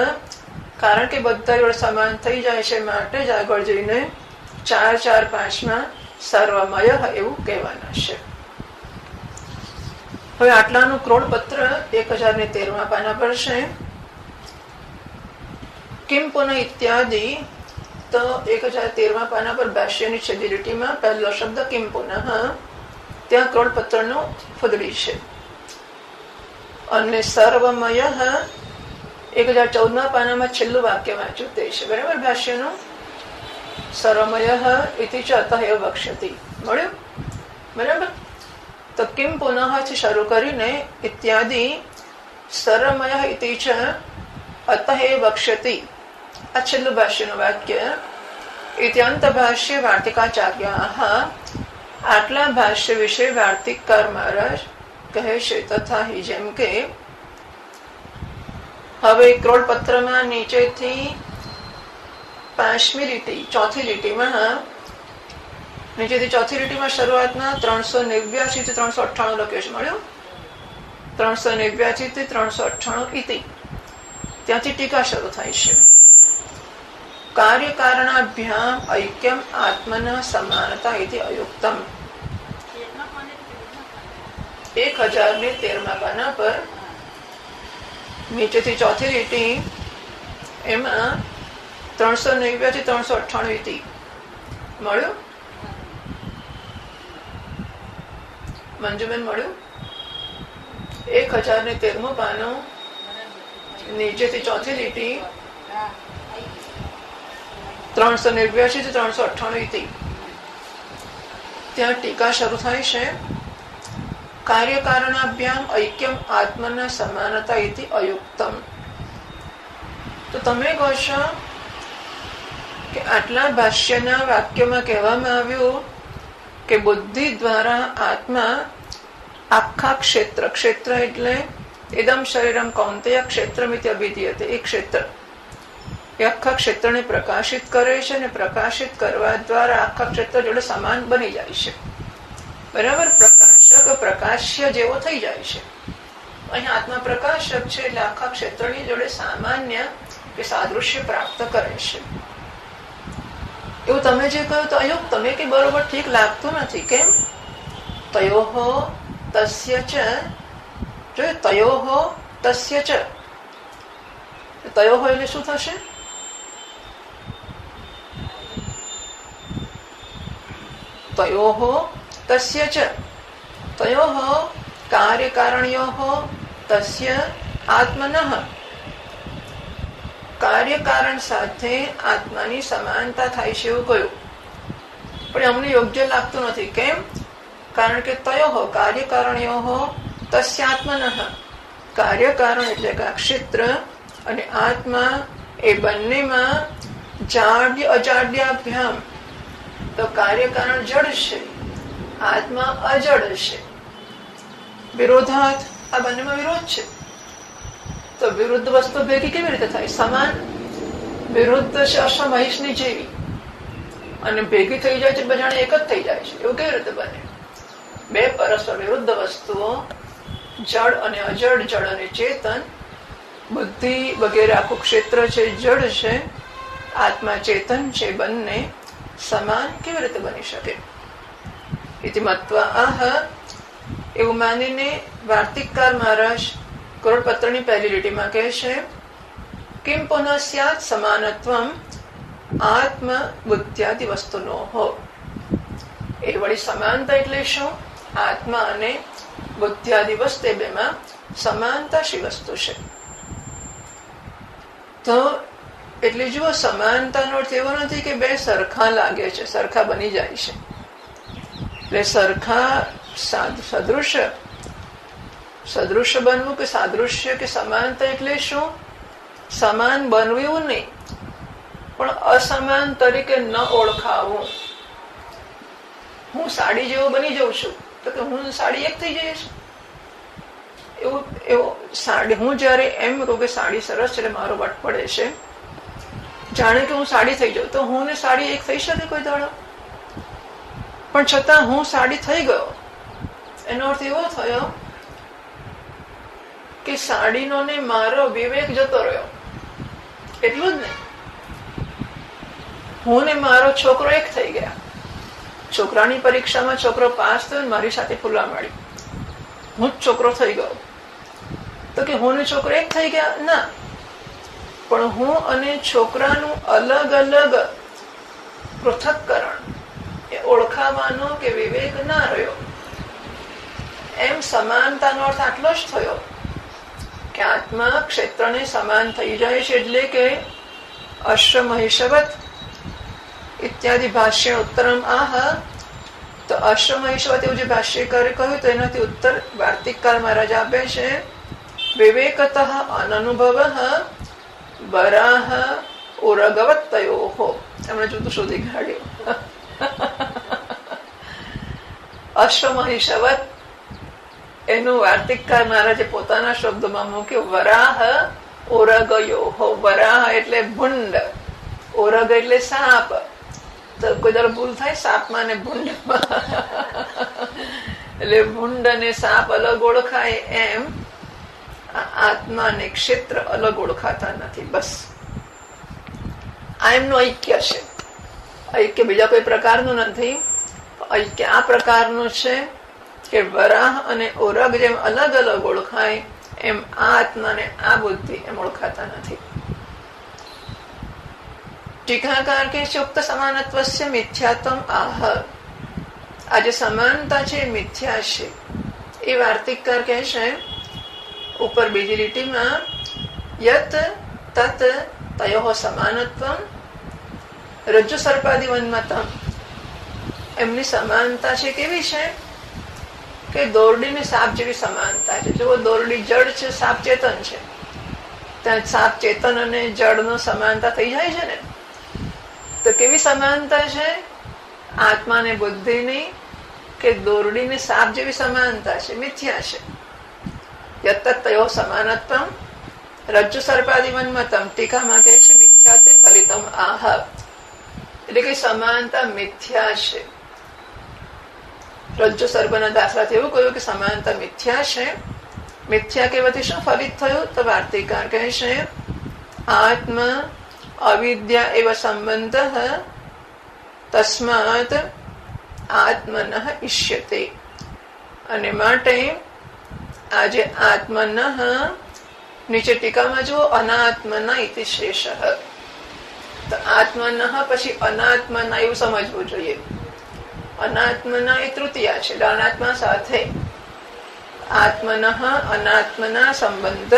કારણ કે બધા જોડે સમાન થઈ જાય છે માટે જ આગળ જઈને 4, 4, 5માં સર્વમય એવું કહેવાના છે. હવે આટલાનું ક્રોડપત્ર 1013 પાના પર છે. કિમ પુનઃ ઇત્યાદિ, તો 1013 પાના પર ભાષ્યની છેલ્લી લીટીમાં પહેલો શબ્દ કિમ પુનઃ, ત્યાં ક્રોડપત્રનો ફુદડી છે. અને સર્વમય 1014 પાનામાં છેલ્લું વાક્ય વાંચ્યું તે છે, બરાબર ભાષ્યનું. સર્વમય ઇતિ ચ અતઃ એવ વક્ષ્યતિ મળ્યું, બરાબર. તો કિમ પુનઃ થી શરૂ કરીને ઇત્યાદિ સર્વમય ઇતિ ચ અતઃ એવ વક્ષ્યતિ, આ છેલ્લું ભાષ્યનું વાક્ય. ઇત્યંત ભાષ્ય વાર્તિકાચાર્યા, આટલા ભાષ્ય વિશે વાર્તિકકાર મહારાજ કહે છે. તથા જેમ કે હવે ક્રોડપત્રમાં નીચેથી પાંચમી લીટી ચોથી લીટીમાં નીચેથી ચોથી લીટીમાં શરૂઆતના 389 થી 398 લખ્યું છે. મળ્યું? 389 થી 398 ઇતિ. ત્યાંથી ટીકા શરૂ થાય છે. કાર્યકારણાભ્યામ ઐક્યમ આત્મના સમાનતા ઇતિ અયુક્તમ. 1013 પાના પર નીચેથી ચોથી લીટી એમાં 389 થી 398 ઇતિ. મળ્યું? મંજુબેન મળ્યું? 1013 પાનું નીચેથી ચોથી લીટી 389 થી 398 ઇતિ. ત્યાં ટીકા શરૂ થાય છે. કાર્યકારણાભ્યામ ઐક્યમ આત્મના સમાનતા ઇતિ અયુક્તમ. તો તમે કહો છો કે આટલા ભાષ્યના વાક્યમાં કહેવામાં આવ્યું કે બુદ્ધિ દ્વારા આત્મા આખા ક્ષેત્ર, ક્ષેત્ર એટલે ઇદમ શરીરમ કૌંતેય ક્ષેત્રમિતિ અભિધીયતે, એ ક્ષેત્ર એ આખા ક્ષેત્રને પ્રકાશિત કરે છે અને પ્રકાશિત કરવા દ્વારા આખા ક્ષેત્ર જોડે સમાન બની જાય છે. બરાબર? પ્રકાશક પ્રકાશ્ય જેવો થઈ જાય છે. અહીં આત્મા પ્રકાશક છે એટલે આખા ક્ષેત્રની જોડે સામાન્ય કે સાદૃશ્ય પ્રાપ્ત કરે છે. એવું તમે જે કહ્યું તો અયુક્ત, તમે કે બરોબર ઠીક લાગતું નથી. કેમ? તયોહો તસ્ય ચ, જો તયોહો તસ્ય ચ, તયોહો એટલે શું થશે? તયોહો તસ્ય ચ, તયોહો કાર્યકારણયોહો તસ્ય આત્મનઃ. કાર્યકારણ સાથે આત્માની સમાનતા થાય છે એવું કહ્યું, પણ અમને યોગ્ય લાગતું નથી. કેમ? કારણ કે તયોહો કાર્યકારણયોહો તસ્ય આત્મનઃ, કાર્યકારણ એટલે કે ક્ષેત્ર અને આત્મા એ બંનેમાં જાડ્ય અજાડ્યાભ્યામ, તો કાર્યકારણ જડ છે, આત્મા અજડ છે. વિરોધાત, આ બંનેમાં વિરોધ છે. તો વિરુદ્ધ વસ્તુ ભેગી કેવી રીતે થાય? સમાન. વિરુદ્ધ છે અસમહિષની જેવી, અને ભેગી થઈ જાય છે બજાણે એક જ થઈ જાય છે. એવું કેવી રીતે બને? બે પરસ્પર વિરુદ્ધ વસ્તુઓ, જડ અને અજડ, જડ અને ચેતન, બુદ્ધિ વગેરે આખું ક્ષેત્ર છે જડ છે, આત્મા ચેતન છે, બંને સમાન કેવી રીતે બની શકે? ઇતિ મત્વા આહ, એવું માનીને વાર્તિકકાર મહારાજ કરોડપત્રની પહેલી લીટીમાં કહે છે, કિમ પુનઃ સ્યાત સમાનત્વમ આત્મ બુદ્ધ્યાદિ વસ્તુનો હો. એ વળી સમાનતા એટલે શું? આત્મા અને બુદ્ધ્યાદિ વસ્તુ બેમાં સમાનતા શી વસ્તુ છે? તો એટલે જુઓ, સમાનતાનો અર્થ એવો નથી કે બે સરખા લાગે છે, સરખા બની જાય છે. એટલે સરખા સદૃશ્ય, સદૃશ્ય બનવું કે સાદૃશ્ય કે સમાનતા એટલે શું? સમાન બનવું એવું નહીં, પણ અસમાન તરીકે ન ઓળખાવું. હું સાડી જેવો બની જાઉં છું તો કે હું સાડી એક થઈ જઈશ. એવું સાડી, હું જયારે એમ કહું કે સાડી સરસ છે એટલે મારો વટ પડે છે, જાણે કે હું સાડી થઈ જાઉં, તો હું ને સાડી એક થઈ શકે કોઈ દાડો? પણ છતાં હું સાડી થઈ ગયો, એનો અર્થ એવો થયો કે સાડીનો ને મારો વિવેક જતો રહ્યો. એટલું જ ને, હું ને મારો છોકરો એક થઈ ગયા. છોકરાની પરીક્ષામાં છોકરો પાસ થયો, મારી સાથે ફૂલવા માંડી, હું જ છોકરો થઈ ગયો. તો કે હું ને છોકરો એક થઈ ગયા? ના, પણ હું અને છોકરાનું અલગ અલગ પૃથક્કરણ, એ ઓળખાવાનો કે વિવેક ના રહ્યો. એમ સમાનતાનો અર્થ આટલો જ થયો કે આત્મા ક્ષેત્રને સમાન થઈ જાય છે. એટલે કે અશ્વ મહિષવત ઇત્યાદિ ભાષ્ય ઉત્તરમ આહ, તો અશ્વ મહિષવત એવું જે ભાષ્યકારે કહ્યું, તો એનાથી ઉત્તર વાર્તિકકાર મહારાજ આપે છે, વિવેકતઃ અનનુભવ વરાહ ઉરગવત્તયોઃ. એમણે જુદું શોધી કાઢ્યું. અશ્વ મહિષવત એનું વાર્તિકકાર મહારાજે પોતાના શબ્દોમાં મૂક્યું, વરાહ ઉરગયોઃ. વરાહ એટલે ભૂંડ, ઓરગ એટલે સાપ, તો કોઈ દર ભૂલ થાય સાપમાં ને ભૂંડમાં. એટલે ભૂંડ અને સાપ અલગ ઓળખાય એમ આત્મા ને ક્ષેત્ર અલગ ઓળખાતા નથી. બસ આ એમનું ઐક્ય છે. ઐક્ય બીજા કોઈ પ્રકારનું નથી. ઐક્ય આ પ્રકારનું છે કે વરાહ અને ઓરગ જેમ અલગ અલગ ઓળખાય એમ આ આત્મા ને આ બુદ્ધિ એમ ઓળખાતા નથી. ટીકાકાર કે ઉક્ત સમાનત્વસ્ય મિથ્યાત્વમ આહ. આ જે સમાનતા છે મિથ્યા છે એ વાર્તિકકાર કહે છે ઉપર બીજી લીટીમાં, યત તત તયોઃ સમાનત્વમ રજ્જુ સર્પાદિવન્મતમ. એમની સમાનતા છે કેવી છે કે દોરડી ને સાપ જેવી સમાનતા છે. જો દોરડી જડ છે, સાપ ચેતન છે, ત્યાં સાપ ચેતન અને જડ નો સમાનતા થઈ જાય છે ને. તો કેવી સમાનતા છે આત્મા ને બુદ્ધિની કે દોરડી ને સાપ જેવી સમાનતા છે, મિથ્યા છે. યત તયોઃ સમાનત્વમ રજ્જુ સર્પાદિવન્મતમ. ટીકામાં કહે છે મિથ્યાતે ફલિતમ આહ. એટલે કે સમાનતા મિથ્યા છે. રજ્જુ સર્પના દાખલાથી એવું કહ્યું કે સમાનતા મિથ્યા છે. મિથ્યા કહેવાથી શું ફલિત થયું? તો વાર્તિકાર કહે છે આત્મા અવિદ્યા એવ સંબંધ તસ્માત આત્મન ઇષ્યતે. અને માટે આજે આત્મન નીચે ટીકામાં જુઓ અનાત્મના ઇતિ શેષ. તો આત્મન પછી અનાત્મના એવું સમજવું જોઈએ. અનાત્મના એ તૃતીયા છે, અનાત્મા સાથે આત્મન અનાત્મના સંબંધ.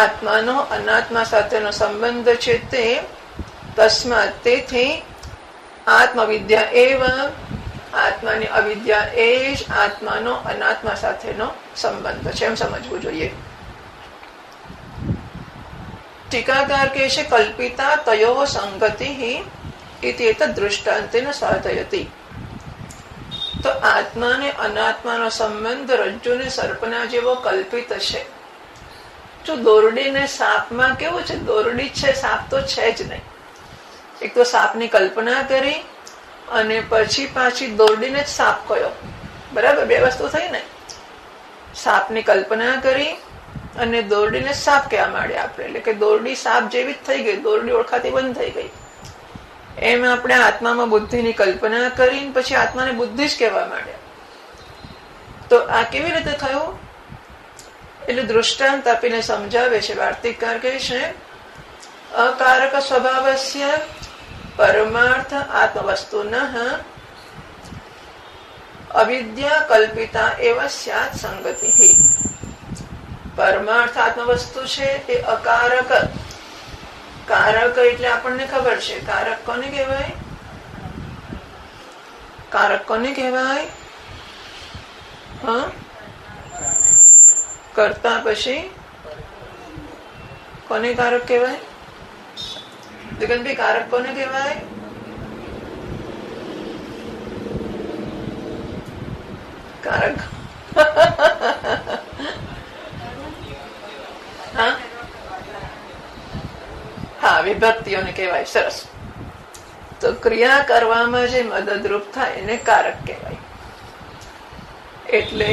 આત્માનો અનાત્મા સાથેનો સંબંધ છે તે તસ્માત તેથી આત્મવિદ્યા એવ. આત્માની અવિદ્યા એ જ આત્માનો અનાત્મા સાથેનો સંબંધ છે એમ સમજવું જોઈએ. ટીકાકાર કહે છે કલ્પિતા તયોઃ સંગતિ ઇતિ એતદ દૃષ્ટાંતેન સાધયતિ. તો આત્મા ને અનાત્માનો સંબંધ રજ્જુ ને સર્પના જેવો કલ્પિત છે. જો દોરડી ને સાપમાં કેવું છે, દોરડી છે સાપ તો છે જ નહીં. એક તો સાપની કલ્પના કરી અને પછી પાછી દોરડીને જ સાપ કયો. બરાબર, બે વસ્તુ થઈ ને. સાપની કલ્પના કરી અને દોરડીને સાપ કહેવા માંડ્યા આપણે. એટલે કે દોરડી સાપ જેવી જ થઈ ગઈ, દોરડી ઓળખાતી બંધ થઈ ગઈ. એમ આપણે આત્મામાં બુદ્ધિની કલ્પના કરી પછી આત્માને બુદ્ધિ જ કહેવા માંડ્યા. તો આ કેવી રીતે થયું? એટલે દૃષ્ટાંત આપીને સમજાવે છે વાર્તિકકાર. કહે છે અકારક સ્વભાવસ્ય પરમાર્થ આત્મવસ્તુનઃ અવિદ્યા કલ્પિતા એવ સ્યાત સંગતિ. પરમાર્થ આત્મવસ્તુ છે એ અકારક. કારક એટલે આપણને ખબર છે. કારક કોને કહેવાય? કારક કોને કહેવાય? કરતા પછી કોને કારક કહેવાય? દિગંતભાઈ, કારક કોને કહેવાય? કારક હા, વિભક્તિઓને કહેવાય. સરસ. તો ક્રિયા કરવામાં જે મદદરૂપ થાય એને કારક કહેવાય. એટલે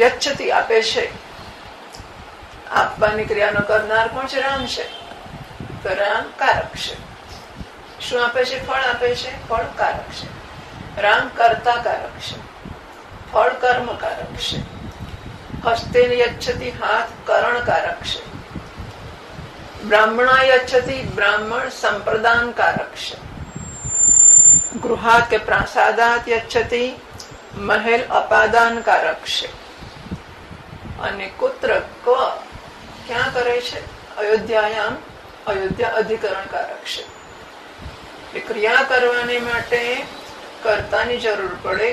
યચ્છતિ આપે છે, આપવાની ક્રિયાનો કરનાર કોણ છે? રામ છે. તો રામ કારક છે. શું આપે છે? ફળ આપે છે. ફળ કારક છે. રામ કર્તા કારક છે, ફળ કર્મ કારક છે. હસ્તે યચ્છતિ હાથ કરણ કારક છે. બ્રાહ્મણા યચ્છતિ બ્રાહ્મણ સંપ્રદાન કારક છે. ગૃહાત કે પ્રાસાદાત યચ્છતિ મહેલ અપાદાન કારક છે. અને કુત્ર ક્યાં કરે છે? અયોધ્યાયામ અયોધ્યા અધિકરણ કારક છે. ક્રિયા કરવાને માટે કર્તાની જરૂર પડે.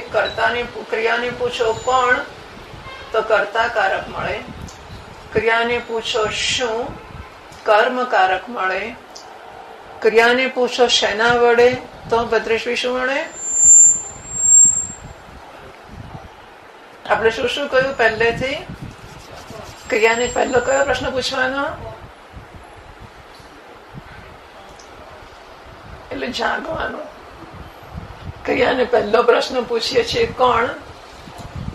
ક્રિયાને પૂછો કોણ? તો કર્તા કારક મળે. ક્રિયાને પૂછો શું? કર્મ કારક મળે. ક્રિયાને પૂછો શેના વડે? તો ભદ્રેશ્વી શું મળે? આપણે શું શું કહ્યું પહેલેથી? ક્રિયાને પહેલો કયો પ્રશ્ન પૂછવાનો? જાગવાનું. ક્રિયાને પહેલો પ્રશ્ન પૂછીએ છીએ, કોણ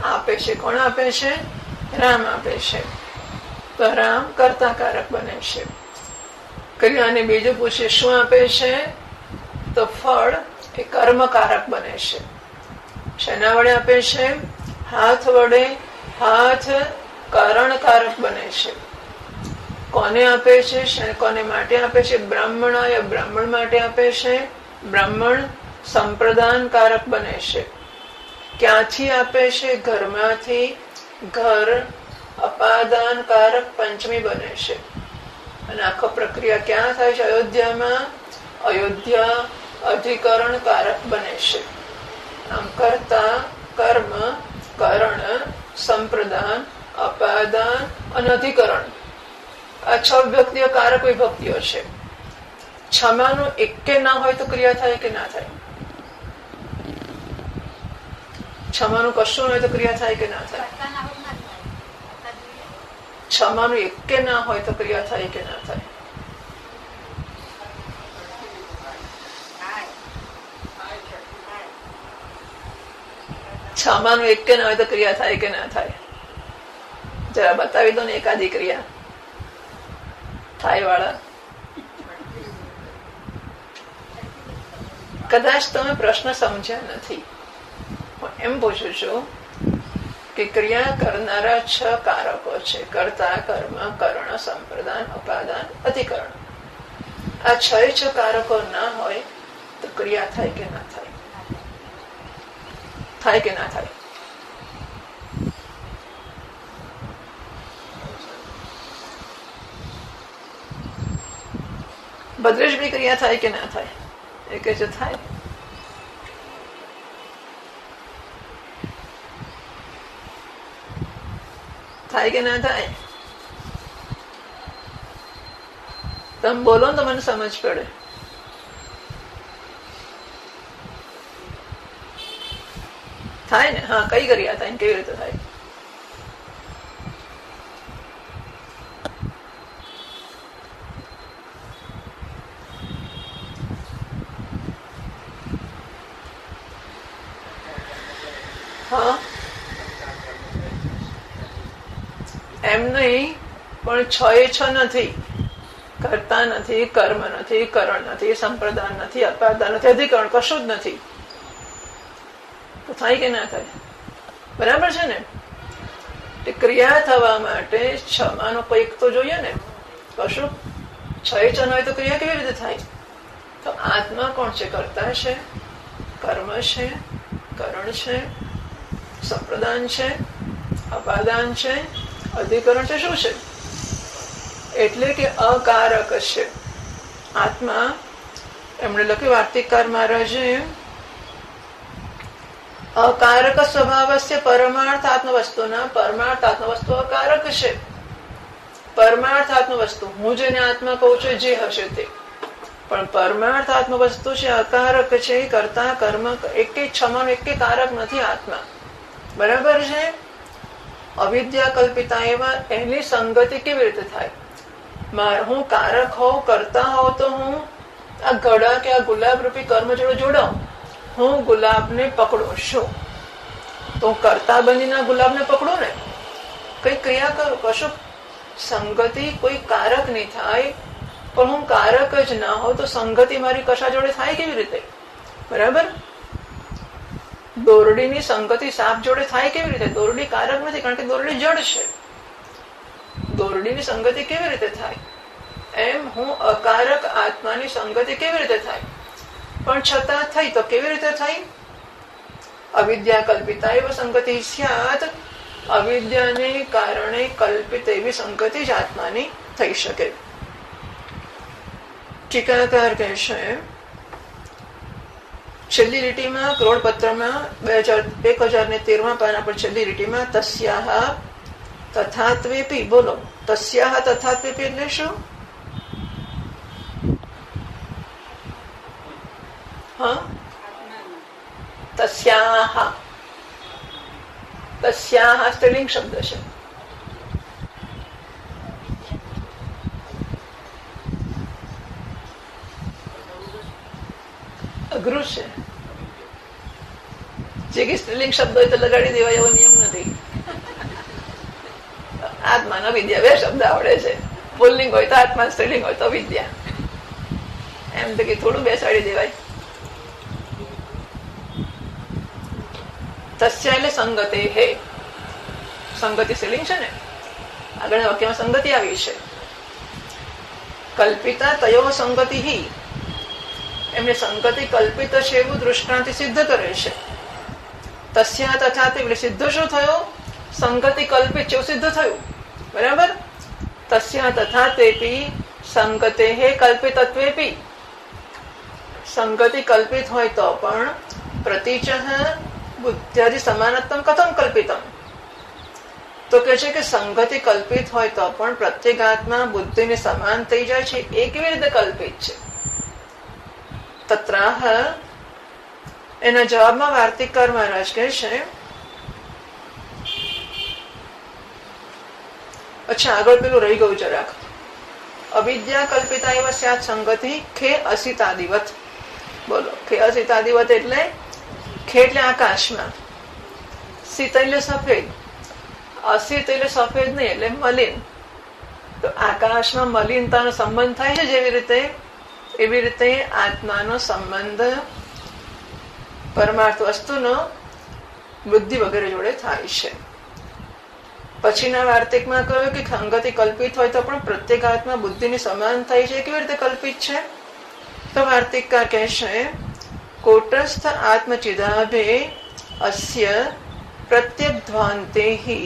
આપે છે? કોણ આપે છે? રામ આપે છે. તો રામ કર્તાકારક બને છે. ક્રિયાને બીજું પૂછીએ, શું આપે છે? તો ફળ એ કર્મકારક બને છે. શેના વડે આપે છે? હાથ વડે. હાથ કારણકારક બને છે. કોને આપે છે? કોને માટે આપે છે? બ્રાહ્મણાય, બ્રાહ્મણ માટે આપે છે. બ્રાહ્મણ સંપ્રદાનકારક બને છે. ક્યાંથી આપે છે? ઘરમાંથી. ઘર અપાદાનકારક પંચમી બને છે. અને આખો પ્રક્રિયા ક્યાં થાય છે? અયોધ્યામાં. અયોધ્યા અધિકરણકારક બને છે. આમ કરતા, કર્મ, કરણ, સંપ્રદાન, અપાદાન અને અધિકરણ, આ 6 વિભક્તિઓ કારક વિભક્તિઓ છે. છમાનું એકે ના હોય તો ક્રિયા થાય કે ના થાય? છમાનું કશું હોય તો ક્રિયા થાય કે ના થાય? છમાનું એકે ના હોય તો ક્રિયા થાય કે ના થાય? છમાનું એકે ના હોય તો ક્રિયા થાય કે ના થાય? જરા બતાવી દો ને એકાદી ક્રિયા થાય વાળા. કદાચ તમે પ્રશ્ન સમજ્યા નથી. હું એમ પૂછું છું કે ક્રિયા કરનારા 6 કારકો છે. કર્તા, કર્મ, કરણ, સંપ્રદાન, અપાદાન, અધિકરણ. આ 6 કારકો ના હોય તો ક્રિયા થાય કે ના થાય? થાય કે ના થાય? ભદ્રેશભાઈ, ક્રિયા થાય કે ના થાય? એ કે છે થાય. થાય કે ના થાય? તમે બોલો ને તો મને સમજ પડે. થાય ને? હા, કઈ ક્રિયા થાય? કેવી રીતે થાય? હા, એમ નહીં, પણ 6 નથી. કર્તા નથી, કર્મ નથી, કરણ નથી, સંપ્રદાન નથી, અપાદાન નથી, અધિકરણ કશું જ નથી. તો થાય કે ના થાય? બરાબર છે ને? ક્રિયા થવા માટે 6 કોઈક તો જોઈએ ને. કશું 6 હોય તો ક્રિયા કેવી રીતે થાય? તો આત્મા કોણ છે? કર્તા છે, કર્મ છે, કરણ છે, સંપ્રદાન છે, અપાદાન છે, અધિકરણ છે. શું છે? એટલે કે અકારક છે આત્મા. એમણે લખ્યું વાર્તિકકાર મહારાજે, અકારક સ્વભાવસ્ય પરમાર્થ આત્મવસ્તુના. પરમાર્થ આત્મવસ્તુ અકારક છે. પરમાર્થ આત્મવસ્તુ, હું જેને આત્મા કહું છું જે હશે તે, પણ પરમાર્થ આત્મવસ્તુ છે, અકારક છે. કર્તા, કર્મ, એકે 6 એકે કારક નથી આત્મા. બરાબર છે? અવિદ્યા કલ્પિતા એવા એની સંગતિ કેવી રીતે થાય? હું કારક હોઉં, કરતા હોઉં તો હું આ ઘડા કે આ ગુલાબ રૂપી કર્મ જોડે જોડાઉં. હું ગુલાબને પકડું છું તો હું કરતા બનીને ગુલાબને પકડું ને, કઈ ક્રિયા કરું, કશું સંગતિ કોઈ કારક નહીં થાય. પણ હું કારક જ ના હોઉં તો સંગતિ મારી કશા જોડે થાય કેવી રીતે? બરાબર? દોરડીની સંગતિ સાપ જોડે થાય કેવી રીતે? દોરડી કારક નથી, કારણ કે દોરડી જડ છે. દોરડીની સંગતિ કેવી રીતે થાય? એમ હું અકારક આત્માની સંગતિ કેવી રીતે થાય? પણ છતાં થઈ તો કેવી રીતે થઈ? અવિદ્યા કલ્પિતા એવી સંગતિ સ્યાત. અવિદ્યાને કારણે કલ્પિત એવી સંગતિ જ આત્માની થઈ શકે. ટીકાકાર કહેશે છેલ્લી લીટીમાં, કરોડપત્રમાં 1013 પાના પર છેલ્લી લીટીમાં, તસ્યાહ તથાત્વેપી. બોલો, તસ્યાહ તથાત્વેપી એટલે શું? હા, તસ્યાહ. તસ્યાહ સ્ત્રીલિંગ શબ્દ છે. અઘરું છે. જે કે સ્ત્રીલિંગ શબ્દ હોય તો લગાડી દેવાય એવો નિયમ નથી. આત્માનો વિદ્યા બે શબ્દ આવડે છે. પુલ્લિંગ હોય તો આત્મા, સ્ત્રીલિંગ હોય તો વિદ્યા. એમ તો કે થોડું બેસાડી દેવાય. તસ્ય એટલે સંગતે હે. સંગતિ સ્ત્રીલિંગ છે ને, આગળના વાક્યમાં સંગતિ આવી છે. કલ્પિતા તયો સંગતિ હિ, એમને સંગતિ કલ્પિત છે એવું દૃષ્ટાંત સિદ્ધ કરે છે. તસ્યા તથા તે સિદ્ધ શું થયો? સંગતિ કલ્પિત છે એવું સિદ્ધ થયું. બરાબર. તસ્યા તથા તેપી સંગતે હે કલ્પિતત્વેપી. સંગતિ કલ્પિત હોય તો પણ પ્રતિચઃ બુદ્ધ્યાદિ સમાનત્વમ કથમ કલ્પિતમ. તો કે છે કે સંગતિ કલ્પિત હોય તો પણ પ્રત્યેગાત્મા બુદ્ધિને સમાન થઈ જાય છે, એ કેવી રીતે કલ્પિત છે? તત્રાહ, એના જવાબમાં વાર્તિકકાર મહારાજ કહે છે, અચ્છા આગળ પેલું રહી ગયું જરાક. અવિદ્યા કલ્પિતા એવા સ્યાત સંગતિ ખે અસિતાદિવત. બોલો, ખે અસિતાદિવત એટલે ખે એટલે આકાશમાં, સિત એટલે સફેદ, અસિત એટલે સફેદ નહીં એટલે મલિન. તો આકાશમાં મલિનતાનો સંબંધ થાય છે જેવી રીતે, એવી રીતે આત્માનો સંબંધ પરમાર્થ વસ્તુનો બુદ્ધિ વગેરે જોડે થાય છે. પછીના વાર્તિકમાં કહ્યું કે સંગતિ કલ્પિત હોય તો પણ પ્રત્યેક આત્મા બુદ્ધિની સમાન થાય છે. કેવી રીતે કલ્પિત છે? તો વાર્તિકકાર કહેશે, કોટસ્થ આત્મચિદાભે અસ્ય પ્રત્યેક ધ્વાંતે હિ.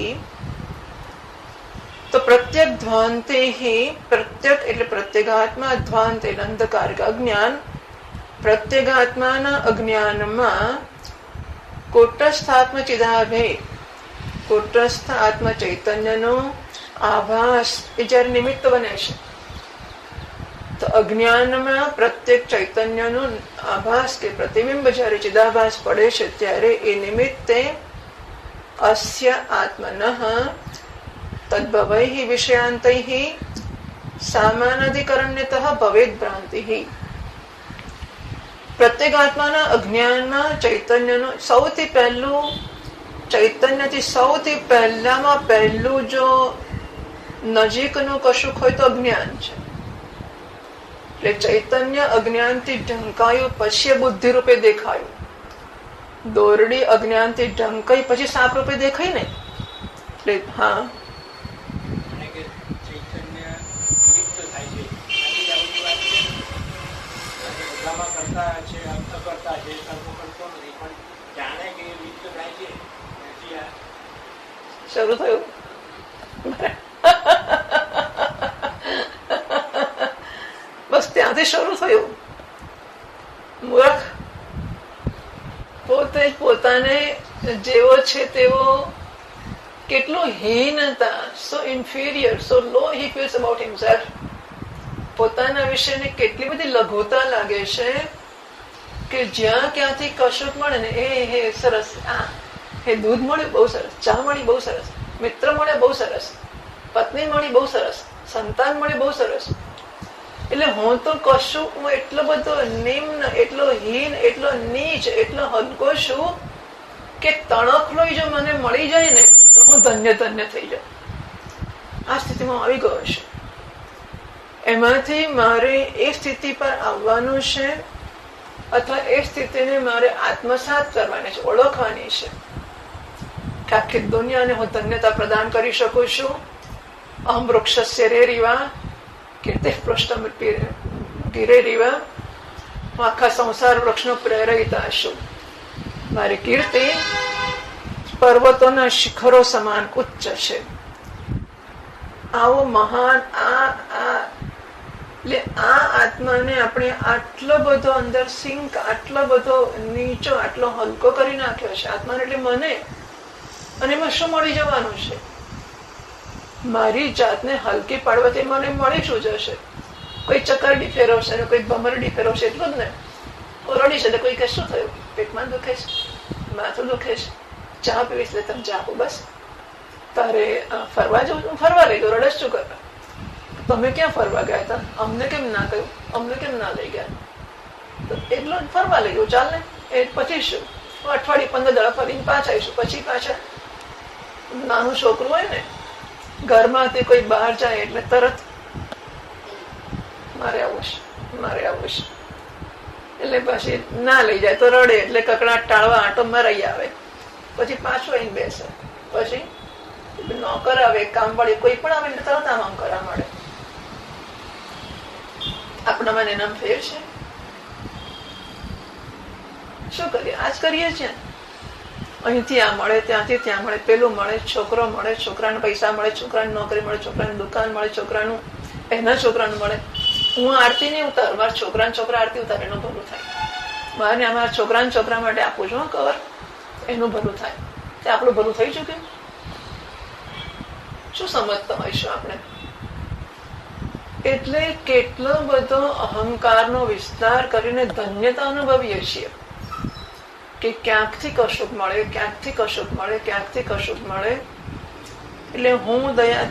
તો પ્રત્યેક ધ્વાંતે હિ, પ્રત્યેક એટલે પ્રત્યેગાત્મા, ધ્વાંત એટલે અંધકાર કે અજ્ઞાન. પ્રત્યેગાત્માના અજ્ઞાનમાં કોટસ્થ આત્મચિદાભે, કોટસ્થ આત્મ ચૈતન્યનો આભાસ એ જયારે નિમિત્ત બને છે, તો અજ્ઞાનમાં પ્રત્યેક ચૈતન્યનો આભાસ કે પ્રતિબિંબ જયારે ચિદાભાસ પડે છે ત્યારે એ નિમિત્તે અસ્ય આત્મનઃ તદ્ભવૈઃ વિષયાંતૈઃ સામાનાધિકરણ્યતઃ ભવેદ ભ્રાંતિઃ. પ્રત્યેક આત્માના અજ્ઞાનમાં ચૈતન્યનો સૌથી પહેલું, ચૈતન્યથી સૌથી પહેલામાં પહેલું જો નજીકનું કશુંક હોય તો અજ્ઞાન છે. એટલે ચૈતન્ય અજ્ઞાનથી ઢંકાયું પછી બુદ્ધિ રૂપે દેખાયું. દોરડી અજ્ઞાનથી ઢંકાઈ પછી સાપ રૂપે દેખાય ને. એટલે હા, શરૂ થયું. બસ ત્યાંથી શરૂ થયું. મૂર્ખ પોતે પોતાને જેવો છે તેવો કેટલો હીનતા, so inferior, so low he feels about himself. પોતાના વિશેની કેટલી બધી લઘુતા લાગે છે કે જ્યાં ક્યાંથી કશુંક મળે ને એ સરસ, આ એ દૂધ મળ્યું બહુ સરસ, ચા મળી બહુ સરસ, મિત્ર મળે બહુ સરસ, પત્ની મળી બહુ સરસ, સંતાન મળી બહુ સરસ. એટલે હું તો કશું, હું એટલો બધો નિમ્ન, એટલો હીન, એટલો નીચ, એટલો હલકો છું કે તણખલો જો મને મળી જાય ને તો હું ધન્ય ધન્ય થઈ જાઉં. આ સ્થિતિમાં આવી ગયો છે. એમાંથી મારે એ સ્થિતિ પર આવવાનું છે, અથવા એ સ્થિતિને મારે આત્મસાત કરવાની છે, ઓળખવાની છે કે આખી દુનિયાને હું ધન્યતા પ્રદાન કરી શકું છું. અહમ વૃક્ષસ્ય રેરીવા કીર્તિ પૃષ્ઠ ગિરેરીવા, હું આખા સંસાર વૃક્ષનો પ્રેરયિતા છું. મારી કીર્તિ પર્વતોના શિખરો સમાન ઉચ્ચ છે. આવો મહાન એટલે આ આત્માને આપણે આટલો બધો અંદર સિંક, આટલો બધો નીચો, આટલો હલકો કરી નાખ્યો છે. આત્માને એટલે મને, અને એમાં શું મળી જવાનું છે? મારી જાતને હલકી પાડવાથી મને મળી શું જશે? કોઈ ચકરડી ફેરવશે ને કોઈ ભમરડી ફેરવશે, એટલું જ ને. ઓરડી છે કોઈ કે શું થયું? પેટમાં દુખે છે, માથું દુખે છે, ચા પીવીશ એટલે તમે ચા આપો, બસ. તારે ફરવા જવું? હું ફરવા લઈ ગયો. રડસ શું કરવા? તમે ક્યાં ફરવા ગયા હતા? અમને કેમ ના કહ્યું? અમને કેમ ના લઈ ગયા? તો એટલો ફરવા લઈ ગયો, ચાલ ને એ પછી શું, અઠવાડિયે 15 દાડા ફરીને પાછા આવીશું. પછી પાછા નાનું છોકરું હોય ને ઘરમાંથી કોઈ બહાર જાય એટલે તરત મારે આવું છે, મારે આવું છે. એટલે પછી ના લઈ જાય તો રડે, એટલે કકડાટ ટાળવા આંટો મરાઈ આવે. પછી પાછું આવીને બેસે. પછી નોકર આવે, કામ વાળી કોઈ પણ આવે એટલે તરત આમ કરવા મળે. આપણામાં એનામ ફેર છે. શું કરીએ? આજ કરીએ છીએ. અહીંથી આ મળે, ત્યાંથી ત્યાં મળે, પેલું મળે, છોકરો મળે, છોકરાને પૈસા મળે, છોકરાને નોકરી મળે, છોકરાની દુકાન મળે, છોકરાનું એના છોકરાનું મળે. હું આરતી નહીં ઉતારું, મારા છોકરાને છોકરા આરતી ઉતારે, એનું ભલું થાય. મારે અમારા છોકરાને છોકરા માટે આપું છું કવર, એનું ભલું થાય. તે આપણું ભલું થઈ ચૂક્યું. શું સમજતા હોઈશું આપણે? એટલે કેટલો બધો અહંકારનો વિસ્તાર કરીને ધન્યતા અનુભવીએ છીએ કે ક્યાંકથી કશુંક મળે, ક્યાંકથી કશુંક મળે, ક્યાંકથી કશુંક મળે. એટલે હું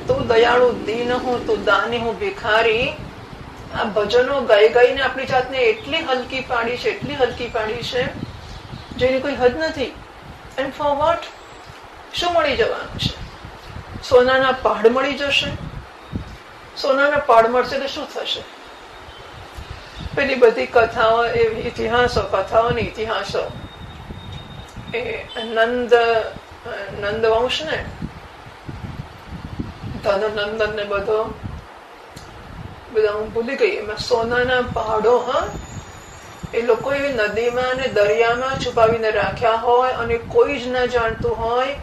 તું દયાળુ દીન હું, તું દાની હું ભિખારી. આ ભજનો ગાઈ ગાઈને આપણી જાતને એટલી હલકી પાડી છે, એટલી હલકી પાડી છે જેની કોઈ હદ નથી. And for what? શું મળી જવાનું છે? સોનાના પહાડ મળી જશે. સોનાના પહાડ મળશે તો શું થશે? પેલી બધી કથાઓ, એવી ઇતિહાસો, કથાઓની ઇતિહાસો, એ નંદવંશ ને ધનનંદન ને બધા હું ભૂલી ગઈ. એમાં સોનાના પહાડો, હા, એ લોકો એવી નદીમાં અને દરિયામાં છુપાવીને રાખ્યા હોય અને કોઈ જ ના જાણતું હોય,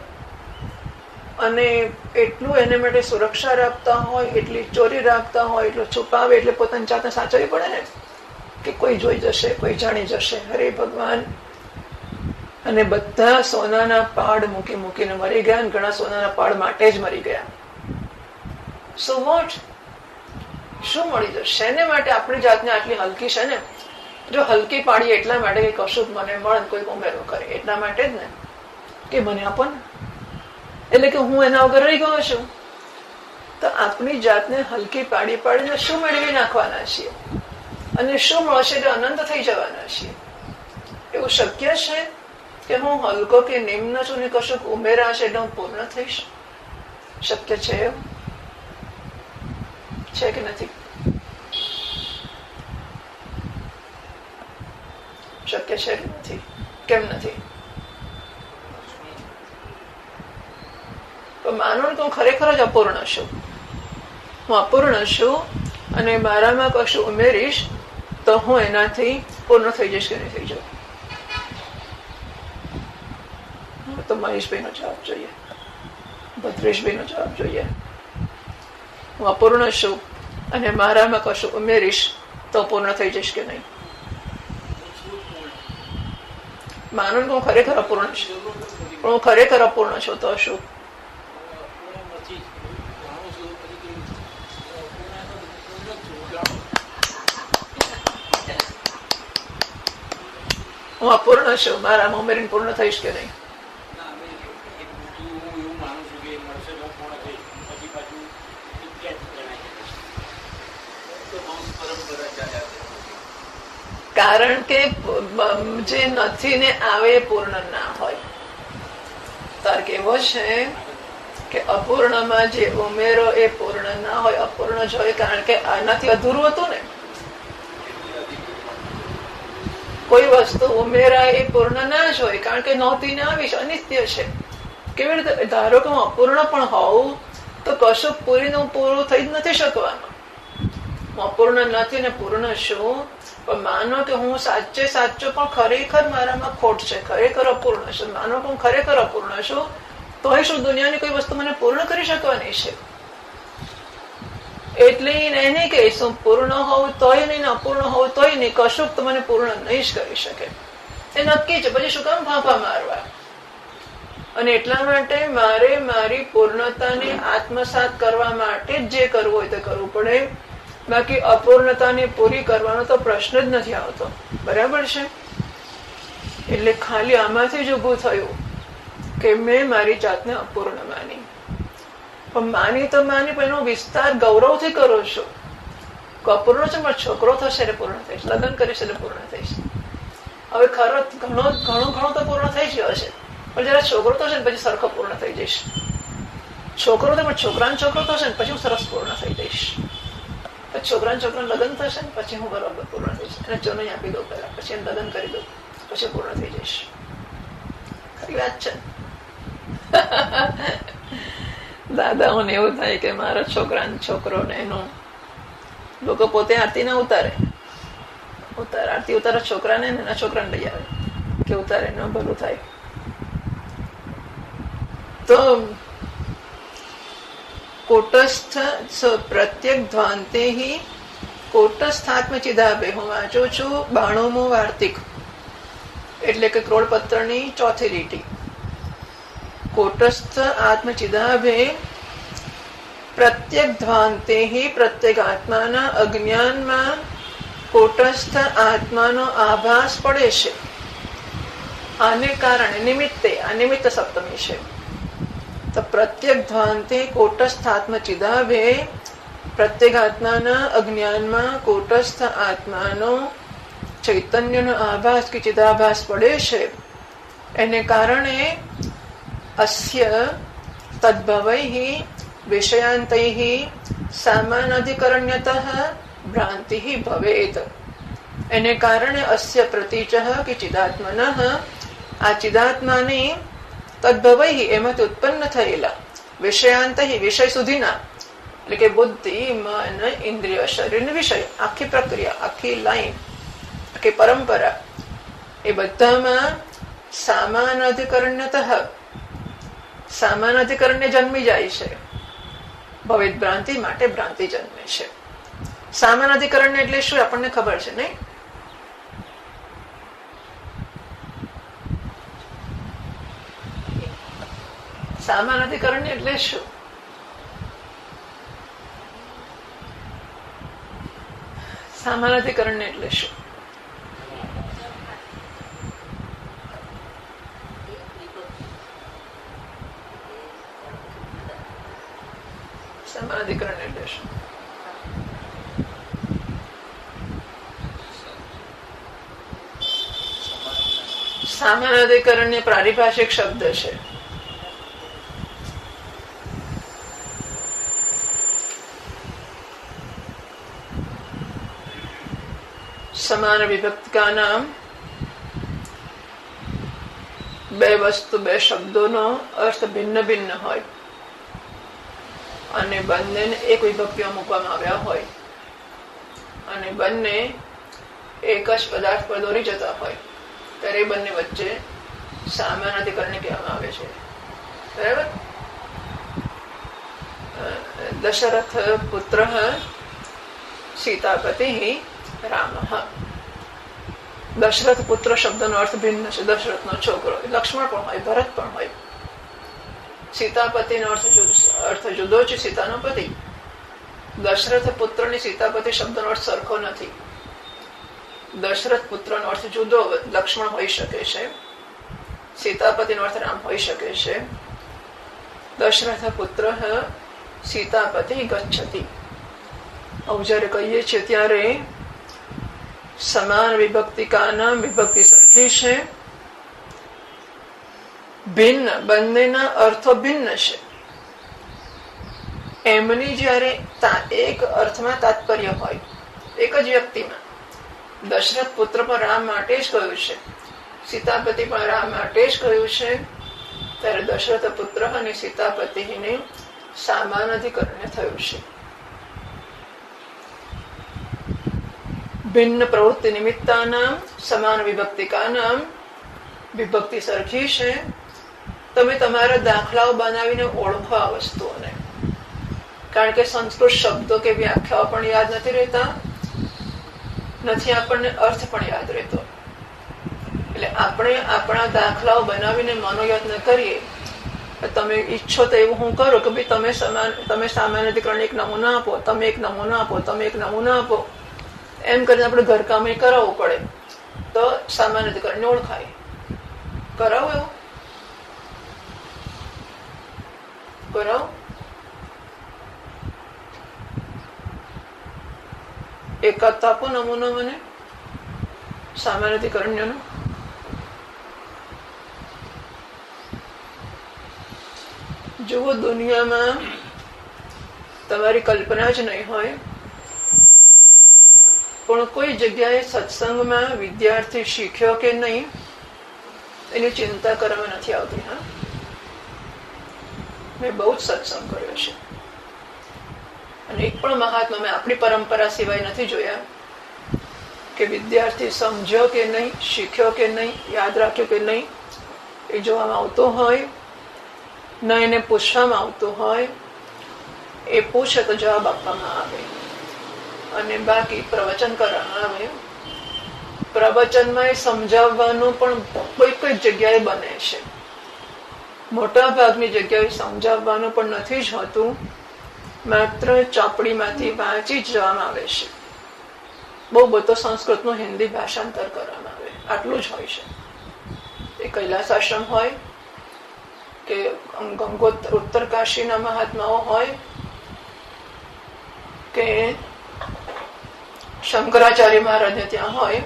અને એટલું એને માટે સુરક્ષા રાખતા હોય, એટલી ચોરી રાખતા હોય, એટલું છુપાવે, એટલે પોતાની જાતને સાચવવી પડે ને કે કોઈ જોઈ જશે, કોઈ જાણી જશે. હરે ભગવાન! અને બધા સોનાના પહાડ મૂકી મૂકીને મરી ગયા, અને ઘણા સોનાના પહાડ માટે જ મરી ગયા. So what? શું મળી જશે? શેને માટે આપણી જાતને આટલી હલકી છે ને? જો હલકી પાડીએ એટલા માટે કે કશું મને મળે, કોઈ ઉમેરો કરે, એટલા માટે જ ને કે મને આપો ને, એટલે કે હું એના વગર રહી ગયો છું. તો આપણી જાતને હલકી પાડી પાડીને શું મેળવી નાખવાના છીએ, અને શું મળશે એટલે અનંત થઈ જવાના છીએ. એવું શક્ય છે કે હું હલકો કે નિમ્ન છું ને કશુંક ઉમેરા છે એટલે હું પૂર્ણ થઈશ? શક્ય છે એવું? છે કે નથી? શક્ય છે કે નથી? કેમ નથી? તો માનો કે હું ખરેખર જ અપૂર્ણ છું, હું અપૂર્ણ છું, અને મારામાં કશું ઉમેરીશ તો હું એનાથી પૂર્ણ થઈ જઈશ કે નહીં થઈ જાઉં? તો મહેશભાઈનો જવાબ જોઈએ, ભદ્રેશભાઈનો જવાબ જોઈએ. હું અપૂર્ણ છું અને મારામાં કશું ઉમેરીશ તો પૂર્ણ થઈ જઈશ કે નહીં? માનો કે હું ખરેખર અપૂર્ણ છું, પણ હું ખરેખર અપૂર્ણ છું તો શું? હું અપૂર્ણ છું, મારામાં ઉમેરીને પૂર્ણ થઈશ કે નહીં? કારણ કે જે નથી ને આવે એ પૂર્ણ ના હોય. તર્ક એવો છે કે અપૂર્ણમાં જે ઉમેરો એ પૂર્ણ ના હોય, અપૂર્ણ જ હોય, કારણ કે આનાથી અધૂરું હતું ને. કોઈ વસ્તુ ઉમેરાય એ પૂર્ણ ના જ હોય, કારણ કે નહોતી ને આવી છે, અનિત્ય છે. કેવી રીતે? ધારો કે હું અપૂર્ણ પણ હોઉં તો કશું પૂરીનું પૂરું થઈ જ નથી શકવાનું. હું અપૂર્ણ નથી ને પૂર્ણ છું, પણ માનો કે હું સાચે સાચો પણ ખરેખર મારામાં ખોટ છે, ખરેખર અપૂર્ણ છે. માનો કે હું ખરેખર અપૂર્ણ છું, તોય શું દુનિયાની કોઈ વસ્તુ મને પૂર્ણ કરી શકવાની છે? એટલે એને કહીશું પૂર્ણ હોવું તોય નહીં, અપૂર્ણ હોવું તોય નહીં, કશુંક તો મને પૂર્ણ નહીં જ કરી શકે. એ નક્કી છે. પછી શું કામ ફાંફા મારવા? અને એટલા માટે મારે મારી પૂર્ણતાને આત્મસાત કરવા માટે જે કરવું હોય તે કરવું પડે. બાકી અપૂર્ણતાને પૂરી કરવાનો તો પ્રશ્ન જ નથી આવતો. બરાબર છે? એટલે ખાલી આમાંથી જ ઊભું થયું કે મેં મારી જાતને અપૂર્ણ માની. પણ માની તો માની, પણ એનો વિસ્તાર ગૌરવથી કરો છો. અપૂર્ણ છે, પણ છોકરો થશે એટલે પૂર્ણ થઈશ, લગ્ન કરીશ એટલે પૂર્ણ થઈશ. હવે ખરો ઘણું તો પૂર્ણ થઈ ગયો હશે, પણ જરા છોકરો તો છે ને પછી સરખો પૂર્ણ થઈ જઈશ. છોકરો તો પણ છોકરાનો છોકરો થશે ને પછી હું સરસ પૂર્ણ થઈ જઈશ. પછી છોકરાનો લગ્ન થશે ને પછી હું બરોબર પૂર્ણ થઈશ. એને ચોનઈ આપી દઉં પેલા, પછી એને લગ્ન કરી દઉં, પછી પૂર્ણ થઈ જઈશ. ખરી વાત છે. દાદાઓને એવું થાય કે મારા છોકરાનો છોકરો ને એનું લોકો પોતે આરતી ના ઉતારે આરતી ઉતારે છોકરાને એના છોકરાને લઈ આવે કે ઉતારે ન ભલું થાય. તો કોટસ્થ પ્રત્યેક ધ્વાંતે હિ કોટસ્થાત્મચિદાભે. હું વાંચું છું 92મું વાર્તિક, એટલે કે ક્રોડપત્રની ચોથી લીટી. કોટસ્થ આત્મચિદાભે પ્રત્યેક ધ્વાંતે હિ પ્રત્યેક આત્માના અજ્ઞાનમાં કોટસ્થ આત્માનો આભાસ પડે છે. આને કારણે નિમિત્તે, આ નિમિત્ત સપ્તમી છે. તો પ્રત્યેક ધ્વાંતે કોટસ્થાત્મચિદાભે પ્રત્યેક આત્માના અજ્ઞાનમાં કોટસ્થ આત્માનો ચૈતન્યનો આભાસ કે ચિદાભાસ પડે છે. એને કારણે અસ્ય તદ્ભવૈઃ વિષયાંતૈઃ સામાનાધિકરણ્યતઃ ભ્રાંતિ ભવેત. એને કારણે અસ્ય પ્રતીચઃ કે ચિદાત્મનઃ, આ ચિદાત્માની તદ્ભવૈઃ એમાંથી ઉત્પન્ન થયેલા વિષયાંત વિષય સુધીના, એટલે કે બુદ્ધિ, મન, ઇન્દ્રિય, શરીર, વિષય, આખી પ્રક્રિયા, આખી લાઈન, આખી પરંપરા, એ બધામાં સામાન અધિકરણ્યતઃ, સામાન અધિકરણ્ય જન્મી જાય છે. ભવેત ભ્રાંતિ, માટે ભ્રાંતિ જન્મે છે. સામાન અધિકરણ્ય એટલે શું આપણને ખબર છે નહીં? સામાન અધિકરણ્ય એટલે શું? સામાન અધિકરણ્ય એટલે શું? સામાન અધિકરણ્ય એટલે શું? સામાન અધિકરણ્ય પારિભાષિક શબ્દ છે. સમાન વિભક્તિ કા નામ, બે વસ્તુ, બે શબ્દોનો અર્થ ભિન્ન ભિન્ન હોય અને બંનેને એક વિભક્તિઓ મૂકવામાં આવ્યા હોય અને બંને એક જ પદાર્થ પર દોરી જતા હોય, ત્યારે એ બંને વચ્ચે સામાન અધિકરણ્ય કહેવામાં આવે છે. બરાબર? દશરથ પુત્ર સીતાપતિ રામ. દશરથ પુત્ર શબ્દનો અર્થ ભિન્ન છે. દશરથનો છોકરો લક્ષ્મણ પણ હોય, ભરત પણ હોય. સીતાપતિનો અર્થ જુદો છે, સીતાનો પતિ. દશરથ પુત્રની સીતાપતિ શબ્દનો અર્થ સરખો નથી. દશરથ પુત્રનો અર્થ જુદો લક્ષ્મણ હોઈ શકે છે, સીતાપતિનો અર્થ રામ હોઈ શકે છે. દશરથ પુત્ર સીતાપતિ ગચ્છતિ. આવું જયારે કહીએ છીએ ત્યારે સમાન વિભક્તિ કા નામ, વિભક્તિ સરખી છે, ભિન્ન, બંનેના અર્થો ભિન્ન છે. એમની જયારે એક અર્થમાં તાત્પર્ય હોય, એક જ વ્યક્તિમાં, દશરથ પુત્ર પણ રામ માટે જ કહ્યું છે, સીતાપતિ પણ રામ માટે જ કહ્યું છે, ત્યારે દશરથ પુત્ર અને સીતાપતિને સામાન અધિકરણ્ય થયું છે. ભિન્ન પ્રવૃત્તિ નિમિત્તાનામ સમાન વિભક્તિ કા નામ, વિભક્તિ સરખી છે. તમે તમારા દાખલાઓ બનાવીને ઓળખો આ વસ્તુઓને, કારણ કે સંસ્કૃત શબ્દો કે વ્યાખ્યાઓ પણ યાદ નથી રહેતા, નથી આપણને અર્થ પણ યાદ રહેતો. એટલે આપણે આપણા દાખલાઓ બનાવીને મનોયત્ન કરીએ. તમે ઈચ્છો તો એવું હું કરું કે ભાઈ તમે સામાન્ય અધિકરણ એક નમૂનો આપો, તમે એક નમૂનો આપો, તમે એક નમૂનો આપો, એમ કરીને આપણે ઘરકામ કરાવવું પડે તો સામાન્ય અધિકરણ ઓળખાય. કરાવો એવું? કરાવો? એકાદ આપો નમૂનો મને સામાન્ય અધિકરણ્યનો. જુઓ, દુનિયામાં તમારી કલ્પના જ નહીં હોય, પણ કોઈ જગ્યાએ સત્સંગમાં વિદ્યાર્થી શીખ્યો કે નહીં એની ચિંતા કરવામાં નથી આવતી. હા, મેં બહુ જ સત્સંગ કર્યો છે અને એક પણ મહાત્મા મેં આપણી પરંપરા સિવાય નથી જોયા કે વિદ્યાર્થી સમજ્યો કે નહીં, શીખ્યો કે નહીં, યાદ રાખ્યો કે નહીં એ જોવામાં આવતું હોય, ન એને પૂછવામાં આવતું હોય. એ પૂછે તો જવાબ આપવામાં આવે અને બાકી પ્રવચન કરવામાં આવે. પ્રવચનમાં એ સમજાવવાનું પણ કોઈ કોઈ જગ્યાએ બને છે, મોટા ભાગની જગ્યાએ સમજાવવાનું પણ નથી જ હોતું, માત્ર ચોપડીમાંથી વાંચી જ જવામાં આવે છે. બહુ બધો સંસ્કૃતનું હિન્દી ભાષાંતર કરવામાં આવે, આટલું જ હોય છે. એ કૈલાસ આશ્રમ હોય કે ગંગોત્તર ઉત્તર કાશીના મહાત્માઓ હોય કે શંકરાચાર્ય મહારાજને ત્યાં હોય,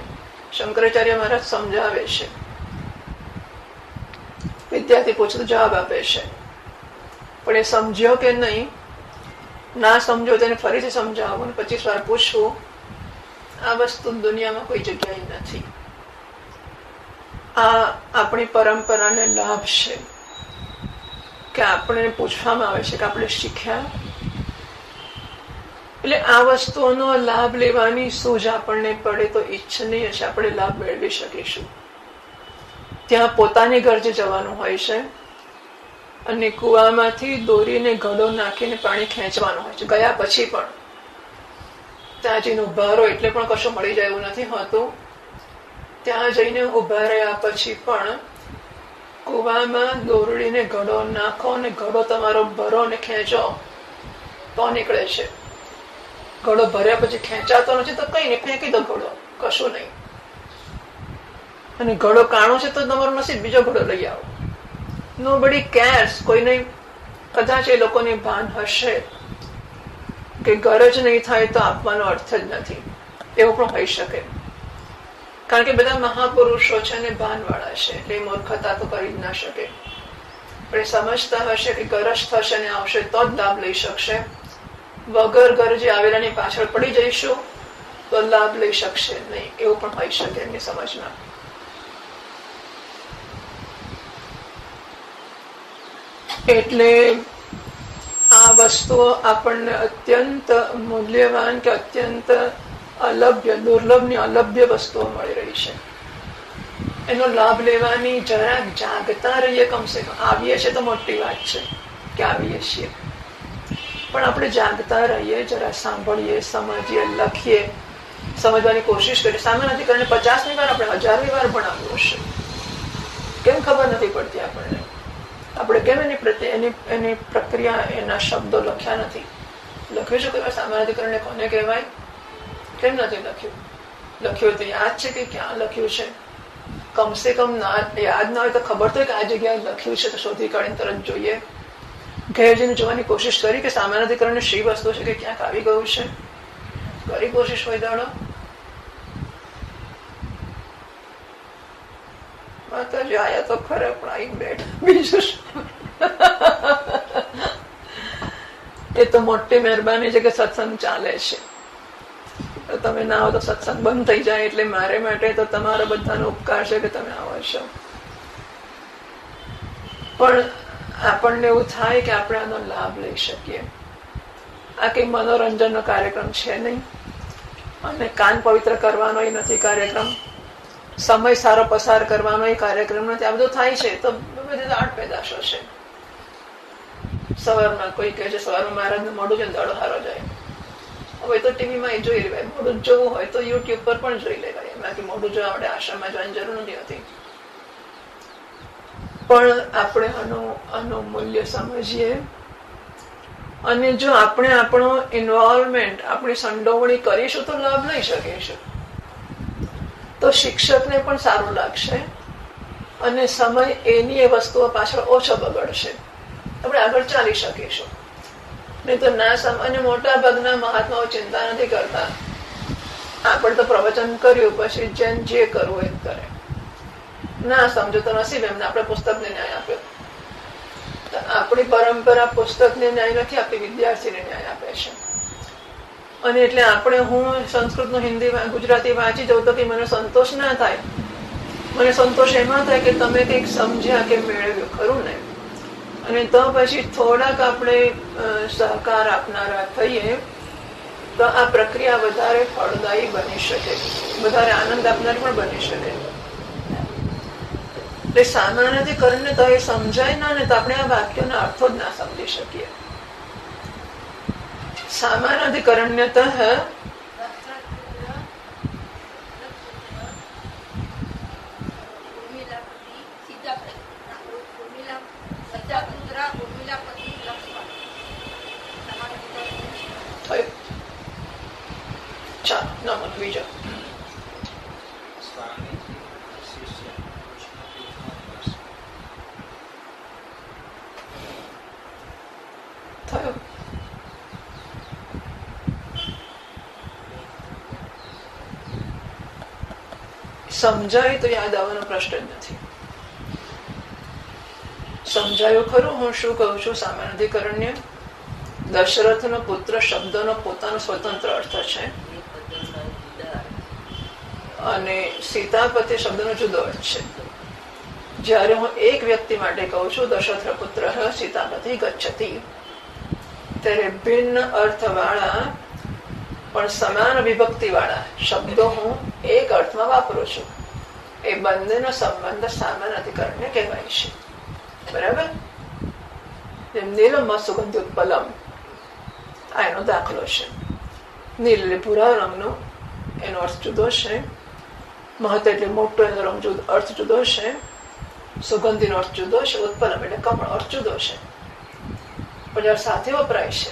શંકરાચાર્ય મહારાજ સમજાવે છે, વિદ્યાર્થી પૂછે તો જવાબ આપે છે. પણ એ સમજ્યો કે નહીં, ના સમજો તેને ફરીથી સમજાવવું, 25 વાર પૂછવું, આ વસ્તુ દુનિયામાં કોઈ જગ્યાએ નથી. આ આપણી પરંપરાને લાભ છે કે આપણે પૂછવામાં આવે છે કે આપણે શીખ્યા. એટલે આ વસ્તુઓનો લાભ લેવાની સૂઝ આપણને પડે તો ઈચ્છનીય છે, આપણે લાભ મેળવી શકીશું. ત્યાં પોતાની ગરજે જવાનું હોય છે અને કુવામાંથી દોરીને ઘડો નાખીને પાણી ખેંચવાનું હોય છે. ગયા પછી પણ ત્યાં જઈને ઉભા રહો એટલે પણ કશું મળી જાય એવું નથી હોતું. ત્યાં જઈને ઉભા રહ્યા પછી પણ કુવામાં દોરડીને ઘડો નાખો અને ઘડો તમારો ભરો અને ખેંચો તો નીકળે છે. ઘડો ભર્યા પછી ખેંચાતો નથી તો કઈ નહીં, ફેંકી દો ઘડો, કશું નહીં. અને ઘડો કાણો છે તો તમારો નસીબ, બીજો ઘડો લઈ આવો. Nobody cares. કોઈને કદાચ એ લોકોની ભાન હશે કે ગરજ નહીં થાય તો આપવાનો અર્થ જ નથી, એવું પણ હોઈ શકે. કારણ કે બધા મહાપુરુષો છે ને ભાનવાળા છે, એટલે મૂર્ખતા તો કરી જ ના શકે. પણ એ સમજતા હશે કે ગરજ થશે ને આવશે તો જ લાભ લઈ શકશે. વગર ગરજે આવેલાની પાછળ પડી જઈશું તો લાભ લઈ શકશે નહીં, એવું પણ હોઈ શકે એમની સમજમાં. એટલે આ વસ્તુઓ આપણને અત્યંત મૂલ્યવાન કે અત્યંત અલભ્ય, દુર્લભની અલભ્ય વસ્તુઓ મળી રહી છે. એનો લાભ લેવાની જરાક જાગતા રહીએ, કમસે કમ. આવીએ છીએ તો મોટી વાત છે કે આવીએ છીએ, પણ આપણે જાગતા રહીએ, જરા સાંભળીએ, સમજીએ, લખીએ, સમજવાની કોશિશ કરીએ. સામાન્ય અધિકારને 50મી વાર આપણે 1000મી વાર ભણાવ્યું હશે, કેમ ખબર નથી પડતી આપણને? આપણે કેમ એની પ્રત્યે એની પ્રક્રિયા, એના શબ્દો લખ્યા નથી? લખ્યું છે કોઈ સામાન્ય અધિકરણને કોને કહેવાય? કેમ નથી લખ્યું? લખ્યું તો યાદ છે કે ક્યાં લખ્યું છે? કમસે કમ યાદ ના હોય તો ખબર તો કે આ જગ્યાએ લખ્યું છે તો શોધી કાઢીને તરત જોઈએ. ઘેર જઈને જોવાની કોશિશ કરી કે સામાન્ય અધિકરણની શી વસ્તુ છે કે ક્યાંક આવી ગયું છે? કરી કોશિશ હોય દાડો? માતાજી આયા તો ખરે પણ આવી બેઠા, બીજું એ તો મોટી મહેરબાની છે કે સત્સંગ ચાલે છે. તમે ના આવો તો સત્સંગ બંધ થઈ જાય, એટલે મારે માટે તો તમારો બધાનો ઉપકાર છે કે તમે આવો છો. પણ આપણને એવું થાય કે આપણે આનો લાભ લઈ શકીએ. આ કઈ મનોરંજનનો કાર્યક્રમ છે નહીં, અને કાન પવિત્ર કરવાનો એ નથી કાર્યક્રમ, સમય સારો પસાર કરવાનો એ કાર્યક્રમ નથી. આ બધું થાય છે તો બધી આઠ પેદાશો છે. સવારમાં કોઈ કહે છે સવારમાં મહારાજનું મોઢું જોઈને દાડો સારો જાય. હવે તો ટીવીમાં એ જોઈ લેવાય, મોઢું જોવું હોય તો યુટ્યુબ પર પણ જોઈ લેવાય. બાકી મોઢું જોવા માટે આશ્રમમાં જવાની જરૂર નથી હોતી. પણ આપણે આનું મૂલ્ય સમજીએ, અને જો આપણે આપણો ઇન્વોલ્વમેન્ટ, આપણી સંડોવણી કરીશું તો લાભ લઈ શકીશું. તો શિક્ષકને પણ સારું લાગશે અને સમય એની એ વસ્તુઓ પાછળ ઓછો બગડશે. આપણે આગળ ચાલી શકીશું. નહીં તો ના અને મોટા ભાગના મહાત્માઓ ચિંતા નથી કરતા. આપણે તો પ્રવચન કર્યું પછી જેમ જે કરવું એ કરે. ના સમજો તો નસીબ એમને આપણે પુસ્તકને ન્યાય આપ્યો. આપણી પરંપરા પુસ્તકને ન્યાય નથી આપતી, વિદ્યાર્થીને ન્યાય આપે છે. અને એટલે આપણે હું સંસ્કૃતનું હિન્દી ગુજરાતી વાંચી જવું તો કે મને સંતોષ ના થાય. મને સંતોષ એમાં થાય કે તમે કંઈક સમજ્યા કે મેળવ્યું ખરું ને. અને તો પછી થોડાક આપણે સહકાર આપનારા થઈએ તો આ પ્રક્રિયા વધારે ફળદાયી બની શકે, વધારે આનંદ આપનારી પણ બની શકે. એટલે સામાન્યકરણને તો એ સમજાય ના ને તો આપણે આ વાક્યોના અર્થો જ ના સમજી શકીએ. સામાન્યકરણ્યતઃ બીજો થયો. સમજાય તો યાદ આવવાનો પ્રશ્ન જ નથી. સમજાયું ખરું હું શું કહું છું? સામાન્યકરણ્ય દશરથનો પુત્ર શબ્દનો પોતાનો સ્વતંત્ર અર્થ છે અને સીતાપતિ શબ્દનો જુદો અર્થ છે. જ્યારે હું એક વ્યક્તિ માટે કહું છું દશરથ પુત્ર સીતાપતિ ગચ્છતિ, ત્યારે ભિન્ન અર્થ વાળા પણ સમાન વિભક્તિ વાળા શબ્દો હું એક અર્થમાં વાપરું છું. એ બંનેનો સંબંધ સામાન્યકરણ્ય કહેવાય છે. બરાબર? નીલમ સુગંધિ ઉત્પલમ, આ એનો દાખલો છે. નીલ એટલે ભૂરા રંગનો, એનો અર્થ જુદો છે. મહત એટલે મોટો, એનો રંગ અર્થ જુદો છે. સુગંધીનો અર્થ જુદો છે. ઉત્પલમ એટલે કમળ, અર્થ જુદો છે. પણ જયારે સાથે વપરાય છે,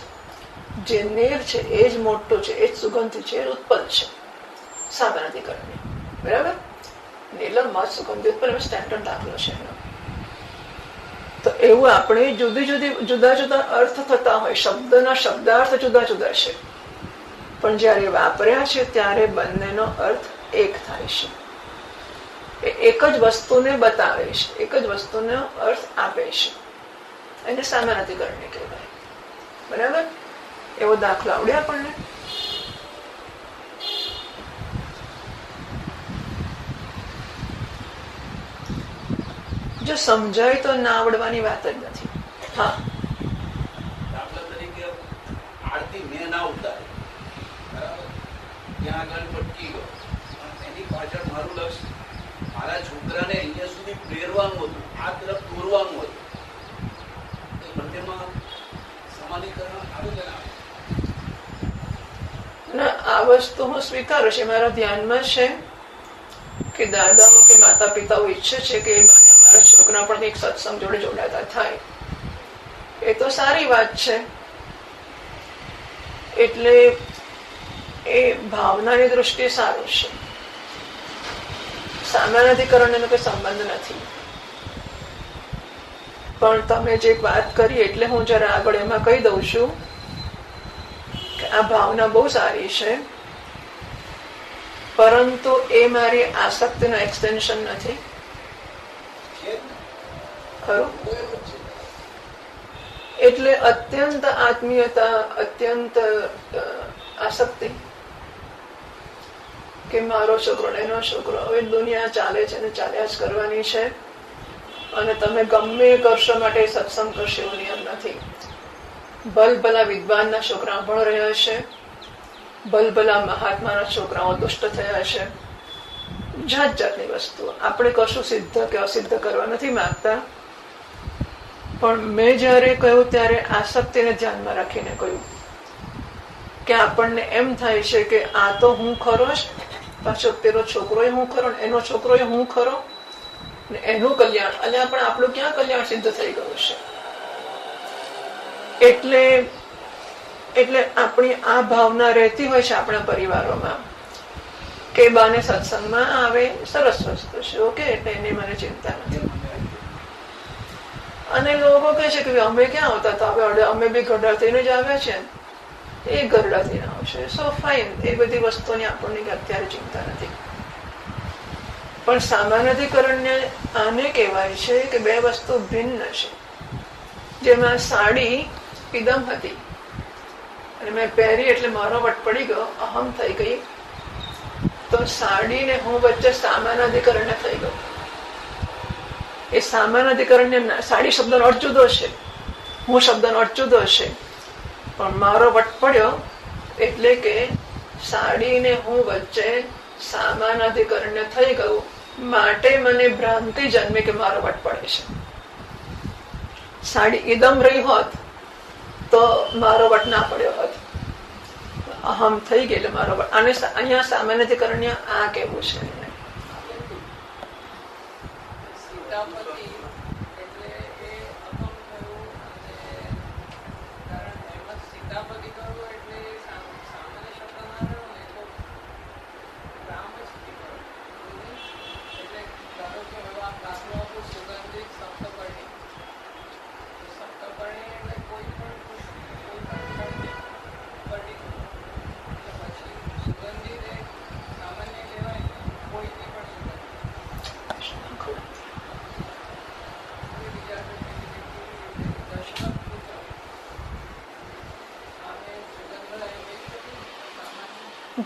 જે નીર છે એ જ મોટો છે, એ જ સુગંધી છે, એ ઉત્પલ છે. સામાન્યકરણ્ય. બરાબર? નીલમ મત સુગંધી ઉત્પલ સ્ટેન્ડર્ડ દાખલો છે એનો. તો એવું આપણે જુદા જુદા અર્થ થતા હોય, શબ્દના શબ્દાર્થ જુદા જુદા છે, પણ જયારે વાપર્યા છે ત્યારે બંનેનો અર્થ એક થાય છે. એક જ વસ્તુને બતાવે છે, એક જ વસ્તુનો અર્થ આપે છે. એને સામાન્યકરણ્ય કહેવાય. બરાબર? એવો દાખલો આવડે આપણને? જો સમજાય તો ના આવડવાની વાત જ નથી. હા, દાખલા તરીકે આરતી મેં ના ઉતારી, બરાબર, ત્યાં આગળ ભટકી ગયો, એની પાછળ મારું લક્ષ્ય મારા છોકરાને અહીંયા સુધી પ્રેરવાનું હતું, આ તરફ દોરવાનું હતું. એ બંનેમાં સમાનીકરણ આવે કે ના? ના, આ વસ્તુ હું સ્વીકારું છું. મારા ધ્યાનમાં છે કે દાદાઓ કે માતા પિતાઓ ઈચ્છે છે કે મારા છોકરા પણ એક સત્સંગ જોડે જોડાતા થાય. એ તો સારી વાત છે. એટલે એ ભાવનાની દ્રષ્ટિએ સારું છે. સામાન્યકરણનો કોઈ સંબંધ નથી. પણ તમે જે વાત કરી એટલે હું જરા આગળ એમાં કહી દઉં છું કે આ ભાવના બહુ સારી છે, પરંતુ એ મારી આસક્તિનો એક્સટેન્શન નથી. ખરું? એટલે અત્યંત આત્મીયતા, અત્યંત આસક્તિ કે મારો છોકરો ને એનો છોકરો, હવે દુનિયા ચાલે છે ને ચાલ્યા જ કરવાની છે, અને તમે ગમે કરશો માટે સત્સંગ કરશો એવો નિયમ નથી. ભલભલા વિદ્વાનના છોકરા ભણ રહ્યા છે, ભલભલા મહાત્માના છોકરાઓ દુષ્ટ થયા છે, જાત જાતની વસ્તુઓ. આપણે કશું સિદ્ધ કે અસિદ્ધ કરવા નથી માંગતા, પણ મેં જયારે કહ્યું ત્યારે આસક્તિને ધ્યાનમાં રાખીને કહ્યું કે આપણને એમ થાય છે કે આ તો હું ખરો જ, પાછો પેલો છોકરો હું ખરો, એનો છોકરો હું ખરો, ને એનું કલ્યાણ, અને પણ આપણું ક્યાં કલ્યાણ સિદ્ધ થઈ ગયું છે. એટલે આપણી આ ભાવના રહેતી હોય છે આપણા પરિવારોમાં કે બાને સત્સંગમાં આવે, સરસ વસ્તુ છે, ઓકે, એટલે એની મને ચિંતા નથી. અને લોકો કહે છે કે અમે ક્યાં આવતા હતા, હવે અમે બી ગરડા થઈને જ આવ્યા છે, એ ગરડા થઈને આવશે, સો ફાઇન. એ બધી વસ્તુની આપણને અત્યારે ચિંતા નથી. પણ સામાન્યકરણ્ય આને કહેવાય છે કે બે વસ્તુ ભિન્ન છે. જેમાં સાડી ઇદમ હતી અને મેં પહેરી એટલે મારો વટ પડી ગયો, અહમ થઈ ગઈ. તો સાડી ને હું વચ્ચે સામાન અધિકરણ્ય થઈ ગયો. એ સામાન અધિકરણ્ય સાડી શબ્દનો અર્થ જુદો છે, હું શબ્દનો અર્થ જુદો છે, પણ મારો વટ પડ્યો એટલે કે સાડી ને હું વચ્ચે સામાન અધિકરણ્ય થઈ ગયું. માટે મને ભ્રાંતિ જન્મે કે મારો વટ પડે છે. સાડી ઇદમ રહી હોત તો મારો વટ ના પડ્યો હોત. અહમ થઈ ગયેલો મારો વટ. અને અહીંયા સામાન્યકરણ્ય આ કેવું છે?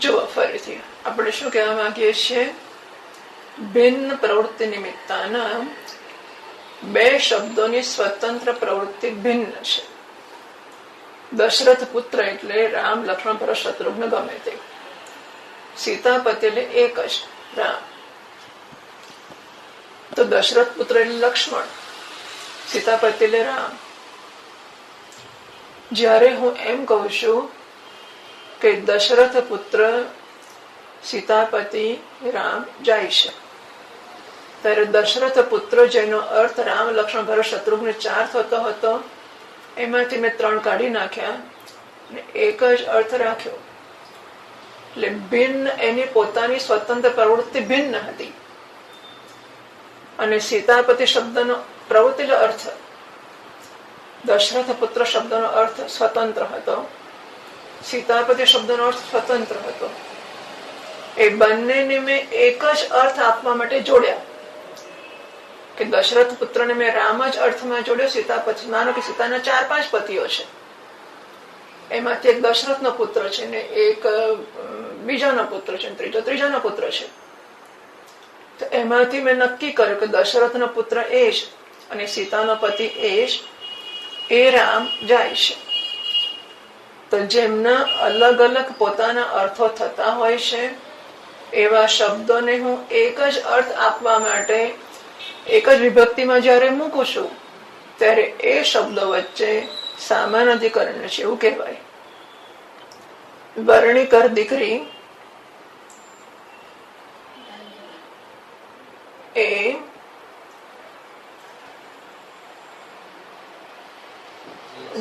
જો ફરીથી આપણે શું કહેવા માંગીએ છીએ? ભિન્ન પ્રવૃત્તિ નિમિત્તાના બે શબ્દોની સ્વતંત્ર પ્રવૃત્તિ ભિન્ન છે. દશરથ પુત્ર એટલે રામ, લક્ષ્મણ, ભરત, શત્રુઘ્ન ગમે તે. સીતાપતિ એટલે એક જ રામ. તો દશરથ પુત્ર એટલે લક્ષ્મણ, સીતાપતિ એટલે રામ. જ્યારે હું એમ કહું છું કે દશરથ પુત્ર સીતાપતિ રામ જાય છે, ત્યારે દશરથ પુત્ર જેનો અર્થ રામ, લક્ષ્મણ, ભરત, શત્રુઘ્ન 4 થતો હતો, એમાંથી મેં 3 કાઢી નાખ્યા અને એક જ અર્થ રાખ્યો. એટલે ભિન્ન, એની પોતાની સ્વતંત્ર પ્રવૃત્તિ ભિન્ન હતી. અને સીતાપતિ શબ્દનો પ્રવૃત્તિ અર્થ, દશરથ પુત્ર શબ્દનો અર્થ સ્વતંત્ર હતો, સીતાપતિ શબ્દનો અર્થ સ્વતંત્ર હતો. એ બંનેને મેં એક જ અર્થ આપવા માટે જોડ્યા કે દશરથ પુત્રને મેં રામ જ અર્થમાં જોડ્યો. સીતાપતિ, માનો કે સીતાના 4-5 પતિઓ છે, એમાંથી એક દશરથનો પુત્ર છે ને એક બીજાનો પુત્ર છે, ત્રીજાનો પુત્ર છે. તો એમાંથી મેં નક્કી કર્યું કે દશરથનો પુત્ર એ જ અને સીતાનો પતિ એ જ, એ રામ જાય છે. તો જેમના અલગ અલગ પોતાના અર્થો થતા હોય છે, એવા શબ્દોને હું એક જ અર્થ આપવા માટે એક જ વિભક્તિમાં જ્યારે મૂકું છું, ત્યારે એ શબ્દો વચ્ચે સામાન અધિકરણ છે એવું કહેવાય. વર્ણિકર દીકરી એ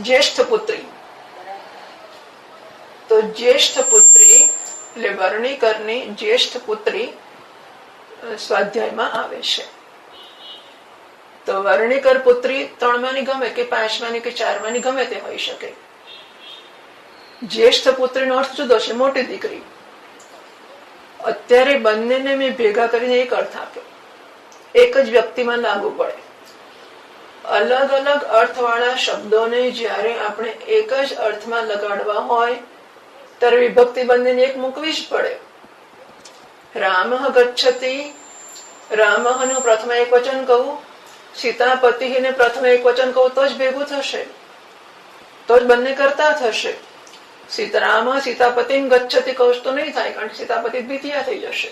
જ્યેષ્ઠ પુત્રી. તો જ્યેષ્ઠ પુત્રી એટલે વર્ણિકરની જ્યેષ્ઠ પુત્રી સ્વાધ્યાયમાં આવે છે. તો વર્ણિકર પુત્રી 3 માની ગમે કે 5 માની કે 4 માની ગમે તે હોઈ શકે. જ્યેષ્ઠ પુત્રીનો અર્થ જુદો છે, મોટી દીકરી. અત્યારે બંનેને મેં ભેગા કરીને એક અર્થ આપ્યો, એક જ વ્યક્તિમાં લાગુ પડે. અલગ અલગ અર્થવાળા શબ્દોને જ્યારે આપણે એક જ અર્થમાં લગાડવા હોય ત્યારે વિભક્તિ બંનેને એક મૂકવી જ પડે. રામઃ ગચ્છતિ, રામઃનું પ્રથમ એક વચન કહું, સીતાપતિને પ્રથમ એક વચન કહું તો જ ભેગું થશે, તો જ બંને કરતા થશે. સીતારામ સીતાપતિને ગચ્છતિ કહું તો નહીં થાય, કારણ કે સીતાપતિ દ્વિતીયા થઈ જશે.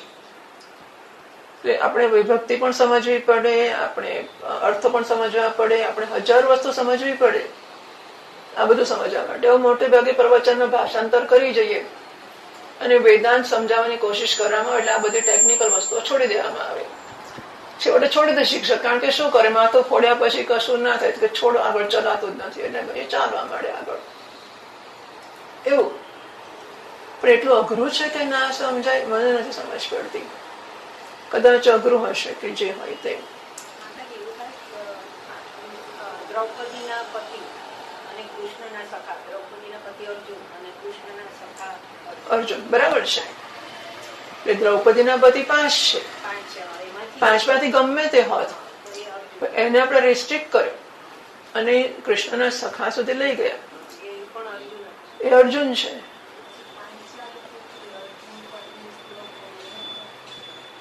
આપણે વિભક્તિ પણ સમજવી પડે, આપણે અર્થ પણ સમજવા પડે, આપણે 1000 વસ્તુ સમજવી પડે. આ બધું સમજવા માટે મોટે ભાગે પ્રવચનનું ભાષાંતર કરી જઈએ અને વેદાંત સમજાવવાની કોશિશ કરવામાં, એટલે આ બધી ટેકનિકલ વસ્તુઓ છોડી દેવામાં આવે. છેવટે છોડી દે શિક્ષક, કારણ કે શું કરે, માથું ફોડ્યા પછી કશું ના થાય કે છોડ, આગળ ચલાતું જ નથી, એટલે એ ચાલવા માંડે આગળ. એવું પણ એટલું અઘરું છે કે ના સમજાય, મને નથી સમજ પડતી. કદાચ અઘરું હશે કે જે હોય તે. દ્રૌપદીના પતિ અને કૃષ્ણના સખા, દ્રૌપદીના પતિ અર્જુન અને કૃષ્ણના સખા અર્જુન, બરાબર છે. એટલે દ્રૌપદીના પતિ 5 છે, 5 માંથી ગમે તે હોત, એને આપણે રિસ્ટ્રિક્ટ કર્યો. અને કૃષ્ણના સખા સુધી લઈ ગયા. એ પણ અર્જુન એ અર્જુન છે.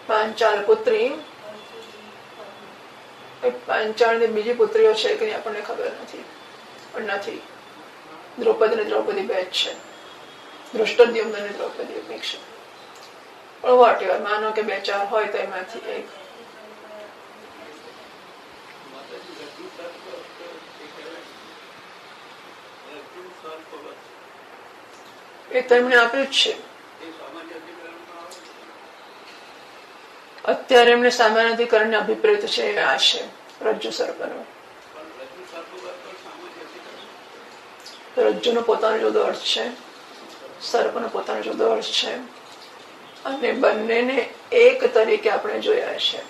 પાંચાલ પુત્રી, એ પાંચાળની બીજી પુત્રીઓ છે કે આપણને ખબર નથી, પણ નથી. દ્રૌપદી ને દ્રૌપદી બે જ છે. ધૃષ્ટદ્યુમ્ન અને દ્રૌપદી એક છે. પણ વોટ એવર, માનો કે 2-4 હોય તો એમાંથી એક. એ તેમણે આપ્યું જ છે. અત્યારે એમને સામાન્ય અધિકરણ અભિપ્રેત છે આ છે રજ્જુ સર્પનો. રજ્જુનો પોતાનો જુદો અર્થ છે, સર્પનો પોતાનો જુદો અર્થ છે, અને બંનેને એક તરીકે આપણે જોયા છે.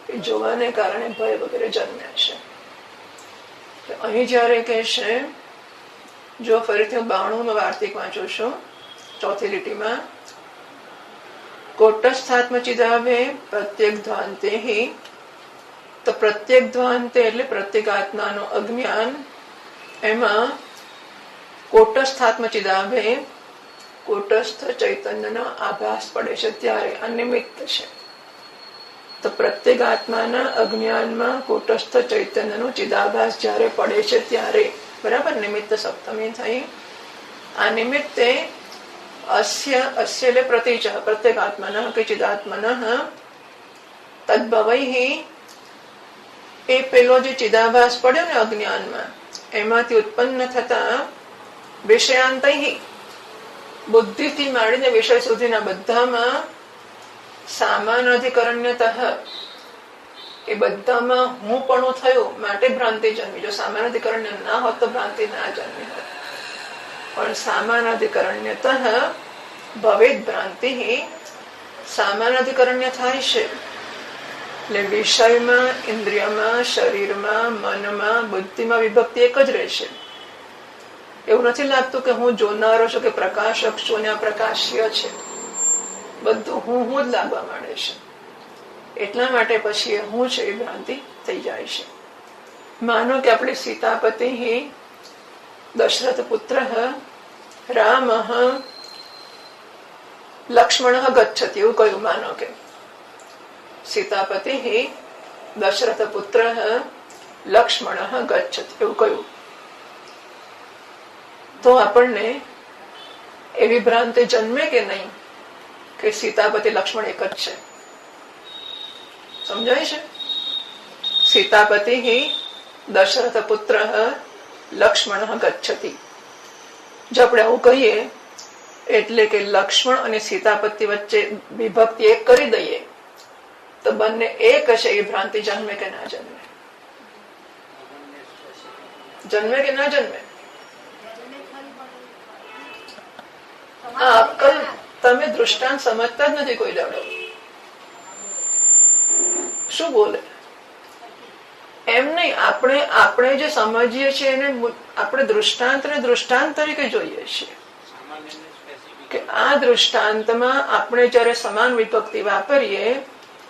એ જોવાને કારણે ભય વગેરે જન્મ્યા છે. અહીં જયારે કે છે, જો ફરીથી હું 92 વાર્તિક વાંચું છું, 4th લીટીમાં, કોટસ્થાત્મચિદાવે પ્રત્યેક ધ્વાંતે હિ, તો પ્રત્યેક ધ્વાંતે એટલે પ્રત્યેગાત્માનું અજ્ઞાન. એમાં કોટસ્થાત્મચિદાવે કોટસ્થ ચૈતન્યનો આભાસ પડે છે ત્યારે અનિમિત્ત છે. તો પ્રત્યેગાત્માના અજ્ઞાનમાં કોટસ્થ ચૈતન્યનો ચિદાભાસ જ્યારે પડે છે ત્યારે, બરાબર, નિમિત્ત સપ્તમી થઈ. આ નિમિત્તે અસ્ય એટલે પ્રતિચ પ્રત્યેગાત્મનઃ કે ચિદાત્મનઃ તદ્ભવૈઃ, એ પેલો જે ચિદાભાસ પડ્યો ને અજ્ઞાનમાં, એમાંથી ઉત્પન્ન થતા વિષયાંતૈઃ, બુદ્ધિથી માંડીને વિષય સુધીના બધામાં સામાનાધિકરણ્યતઃ, એ બધામાં હું પણ થયું માટે ભ્રાંતિ જન્મી. જો સામાનાધિકરણ્ય ના હોત તો ભ્રાંતિ ના જન્મી હોત. પણ સામાનાધિકરણ્યતઃ ભવેદ ભ્રાંતિ, સામાનાધિકરણ્ય થાય છે એટલે વિષયમાં, ઇન્દ્રિયમાં, શરીરમાં, મનમાં, બુદ્ધિમાં વિભક્તિ એક જ રહેશે. એવું નથી લાગતું કે હું જોનારો છું કે પ્રકાશક છું અને આ પ્રકાશ્ય છે. બધું હું જ લાગવા માંડે છે. એટલા માટે પછી એ હું છે એ ભ્રાંતિ થઈ જાય છે. માનો કે આપણે સીતાપતિ દશરથ પુત્ર રામ લક્ષ્મણ ગચ્છતિ એવું કહ્યું. માનો કે સીતાપતિ દશરથ પુત્ર લક્ષ્મણ ગચ્છતિ એવું કહ્યું, તો આપણને એવી ભ્રાંતિ જન્મે કે નહીં કે સીતાપતિ લક્ષ્મણ એક જ છે? સમજાય છે? સીતાપતિ દશરથ પુત્ર લક્ષ્મણ ગચ્છતિ. જો આપણે આવું કહીએ એટલે કે લક્ષ્મણ અને સીતાપતિ વચ્ચે વિભક્તિ એક કરી દઈએ તો બંને એક હશે, એ ભ્રાંતિ જન્મે કે ના જન્મે? જન્મે કે ના જન્મે? અક્કલ, તમે દૃષ્ટાંત સમજતા જ નથી કોઈ દાડો. શું બોલે એમ નહીં. આપણે જે સમજીએ છીએ એને આપણે દૃષ્ટાંત તરીકે જોઈએ છીએ કે આ દૃષ્ટાંતમાં આપણે જયારે સમાન વિભક્તિ વાપરીએ,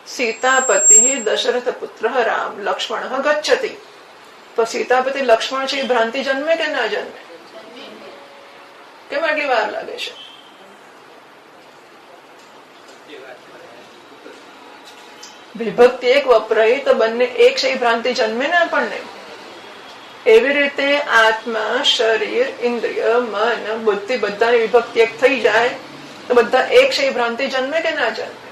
સીતાપતિ દશરથ પુત્ર રામ લક્ષ્મણ ગચ્છતિ, તો સીતાપતિ લક્ષ્મણ છે એ ભ્રાંતિ જન્મે કે ના જન્મે? કેમ આટલી વાર લાગે છે? વિભક્તિ એક વપરાય તો બંને એક છે એ ભ્રાંતિ જન્મે ને આપણને. એવી રીતે આત્મા, શરીર, ઇન્દ્રિય, મન, બુદ્ધિ બધાની વિભક્તિ એક થઈ જાય તો બધા એક છે એ ભ્રાંતિ જન્મે કે ના જન્મે?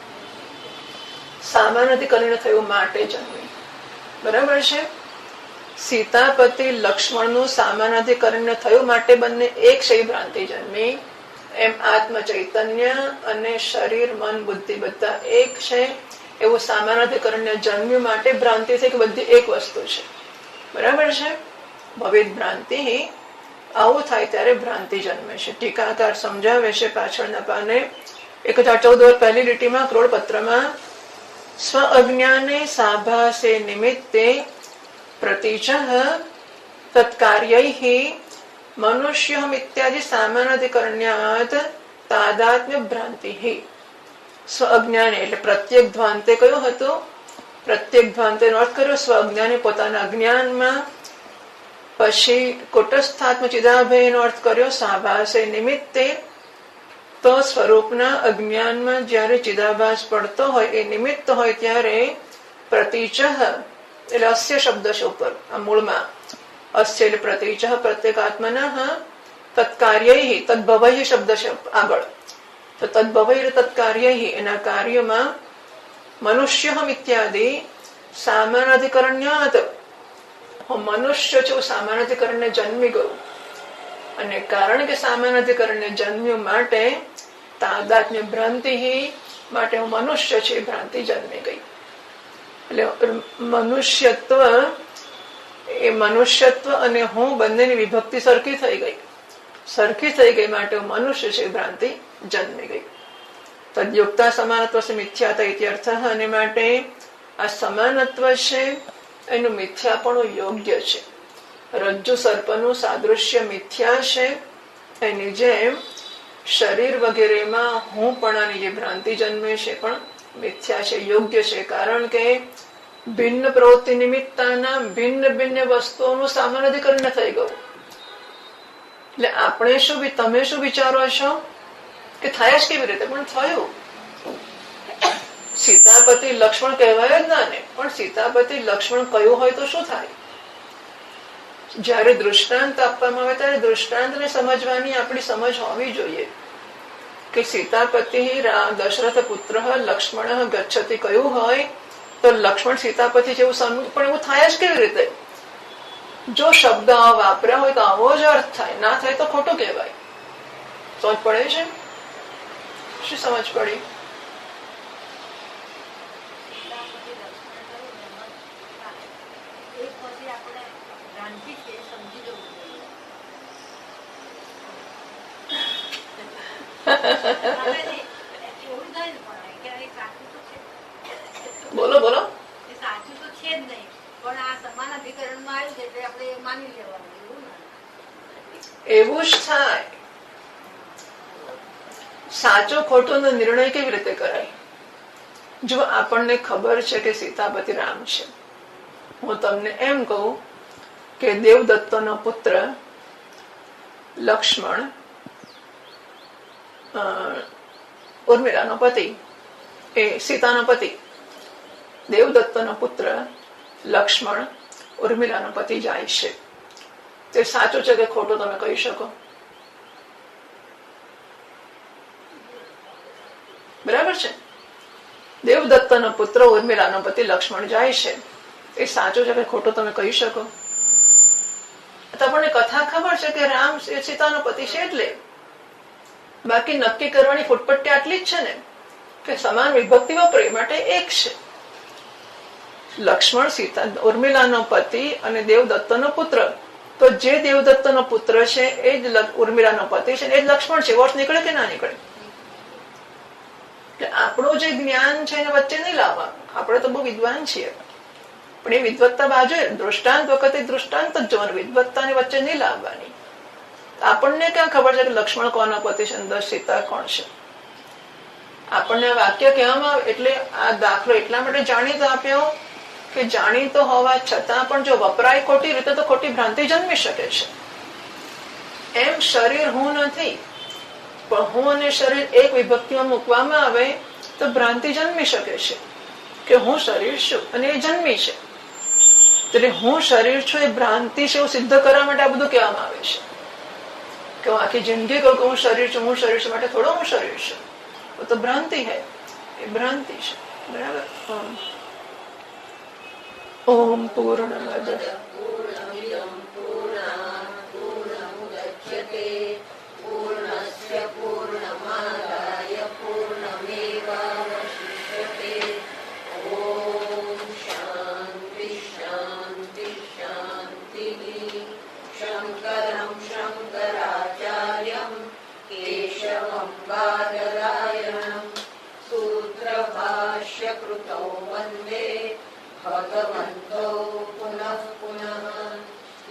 સામાન્ય કરીને થયું માટે જન્મે. બરાબર છે? સીતાપતિ લક્ષ્મણનું સામાનાધિકરણ થયું માટે બંને એક છે એ ભ્રાંતિ જન્મી. એમ આત્મ ચૈતન્ય અને શરીર, મન, બુદ્ધિ બધા એક છે એવું સામાનાધિકરણ જન્મ્યું માટે ભ્રાંતિ છે કે બધી એક વસ્તુ છે. બરાબર છે? ભવેદ ભ્રાંતિ, આવું થાય ત્યારે ભ્રાંતિ જન્મે છે. ટીકાકાર સમજાવે છે પાછળના પાને 1014 પહેલી લીટીમાં ક્રોડપત્રમાં, સ્વ અજ્ઞાને સાભાસે નિમિત્તે પ્રતિચ તત્કાર્યૈઃ મનુષ્યમ ઇત્યાદિ સામાનાધિકરણ્યાત તાદાત્મ્ય ભ્રાંતિ. સ્વ અજ્ઞાને એટલે પ્રત્યેક ધ્વાંતે કયો હતો? પ્રત્યેક ધ્વાંતેનો અર્થ કર્યો સ્વ અજ્ઞાને, પોતાના અજ્ઞાનમાં પછી કુટસ્થાત્મ ચિદાભયનો અર્થ કર્યો સાભાસે નિમિત્તે. તો સ્વરૂપના અજ્ઞાનમાં જ્યારે ચિદાભાસ પડતો હોય એ નિમિત્ત હોય ત્યારે પ્રતિચહ એટલે અસ્ય શબ્દ છે ઉપર આ મૂળમાં અસ્ય એટલે પ્રતિચહ પ્રત્યેકાત્મનઃ તત્કાર્યૈ તદ્ભવૈ શબ્દ છે આગળ. તો તદ્ભવૈ તત્કાર્યૈ એના કાર્યમાં મનુષ્યહમ ઇત્યાદિ સામાનાધિકરણ્યાત હું મનુષ્ય છું સામાનાધિકરણને જન્મી ગયું અને કારણ કે સામાનાધિકરણને જન્મ્યું માટે તાદાત્મ્ય ભ્રાંતિ માટે હું મનુષ્ય છે ભ્રાંતિ જન્મી ગઈ. એટલે મનુષ્યત્વ અને હું બંનેની વિભક્તિ સરખી થઈ ગઈ માટે હું મનુષ્ય છે ભ્રાંતિ જન્મી ગઈ. તદ્યુક્તા સમાનત્વ મિથ્યાતા ઇત્યર્થ. અને માટે આ સમાનત્વ છે એનું મિથ્યાપણું યોગ્ય છે. રજ્જુ સર્પનું સાદૃશ્ય મિથ્યા છે એની જેમ શરીર વગેરેમાં હું પણાની જે ભ્રાંતિ જન્મે છે પણ મિથ્યા છે, યોગ્ય છે. કારણ કે ભિન્ન પ્રવૃત્તિ નિમિત્તાના ભિન્ન ભિન્ન વસ્તુઓનું સામાનાધિકરણ થઈ ગયું. એટલે આપણે તમે શું વિચારો છો કે થાય જ કેવી રીતે? પણ થયું. સીતાપતિ લક્ષ્મણ કહેવાય જ ના ને, પણ સીતાપતિ લક્ષ્મણ કયું હોય તો શું થાય? જયારે દૃષ્ટાંત આપવામાં આવે ત્યારે દૃષ્ટાંતને સમજવાની આપણી સમજ હોવી જોઈએ કે સીતાપતિ દશરથ પુત્ર લક્ષ્મણ ગચ્છતિ કયું હોય તો લક્ષ્મણ સીતાપતિ જેવું પણ એવું થાય જ કેવી રીતે? જો શબ્દ વાપર્યા હોય તો આવો જ અર્થ થાય, ના થાય તો ખોટું કહેવાય. સમજ પડે છે? શું સમજ પડી? બોલો બોલો. સાચું તો છે જ નહીં, પણ આ સમાન અધિકરણમાં આવ્યું છે એટલે આપણે માની લેવાનું. એવું જ થાય. સાચો ખોટો નો નિર્ણય કેવી રીતે કરાય? જો આપણને ખબર છે કે સીતાપતિ રામ છે, હું તમને એમ કહું કે દેવદત્તનો પુત્ર લક્ષ્મણ ઉર્મિલાનો પતિ એ સીતાનો પતિ, દેવદત્તનો પુત્ર લક્ષ્મણ ઉર્મિલાનો પતિ જાય છે, તે સાચું છે કે ખોટું તમે કહી શકો? બરાબર છે? દેવદત્તનો પુત્ર ઉર્મિલાનો પતિ લક્ષ્મણ જાય છે, એ સાચું છે કે ખોટું તમે કહી શકો? તમને કથા ખબર છે કે રામ સીતાનો પતિ છે એટલે, બાકી નક્કી કરવાની ફૂટપટ્ટી આટલી જ છે ને કે સમાન વિભક્તિ વપરાય માટે એક છે. લક્ષ્મણ સીતા ઉર્મિલાનો પતિ અને દેવદત્તનો પુત્ર, તો જે દેવદત્તનો પુત્ર છે એ જ ઉર્મિલાનો પતિ છે, એ જ લક્ષ્મણ છે. વર્ષ નીકળે કે ના નીકળે? આપણું જે જ્ઞાન છે એને વચ્ચે નહીં લાવવા. આપણે તો બહુ વિદ્વાન છીએ, પણ એ વિદ્વત્તા બાજુ દૃષ્ટાંત વખતે દૃષ્ટાંત જ જોવાનું, વિદ્વત્તાની વચ્ચે નહીં લાવવાની. આપણને ક્યાં ખબર છે કે લક્ષ્મણ કોનો પતિ છે, સીતા કોણ છે? આપણને આ વાક્ય કહેવામાં આવે એટલે આ દાખલો એટલા માટે જાણીતો આપ્યો કે જાણીતો હોવા છતાં પણ જો વપરાય ખોટી રીતે તો ખોટી ભ્રાંતિ જન્મી શકે છે. એમ શરીર હું નથી, પણ હું અને શરીર એક વિભક્તિમાં મૂકવામાં આવે તો ભ્રાંતિ જન્મી શકે છે કે હું શરીર છું અને એ જન્મી છે. એટલે હું શરીર છું એ ભ્રાંતિ છે એવું સિદ્ધ કરવા માટે આ બધું કહેવામાં આવે છે કે હું આખી જિંદગી કહું કે હું શરીર છું માટે થોડો હું શરીર છું, તો ભ્રાંતિ હૈ, એ ભ્રાંતિ છે. બરાબર? ઓમ પૂર્ણમદ પૂર્ણમિદં પૂર્ણાત પૂર્ણમુદચ્યતે પૂર્ણસ્ય પૂર્ણમાદાય પૂર્ણમેવાવશિષ્યતે. ઓમ શાંતિ શાંતિ શાંતિ. શંકરં શંકરાચાર્યં કેશવં બાદરાયણં સૂત્રભાષ્યકૃતૌ વંદે ભગવન્તો પુનઃ પુનઃ.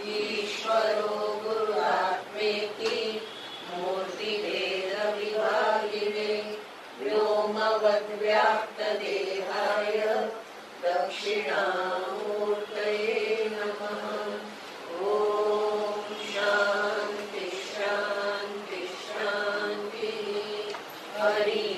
ઈશ્વરો ગુરુરાત્મેતિ મૂર્તિભેદ વિભાગિને વ્યોમવદ્વ્યાપ્તદેહાય દક્ષિણામૂર્તયે નમઃ. ઓમ હરિ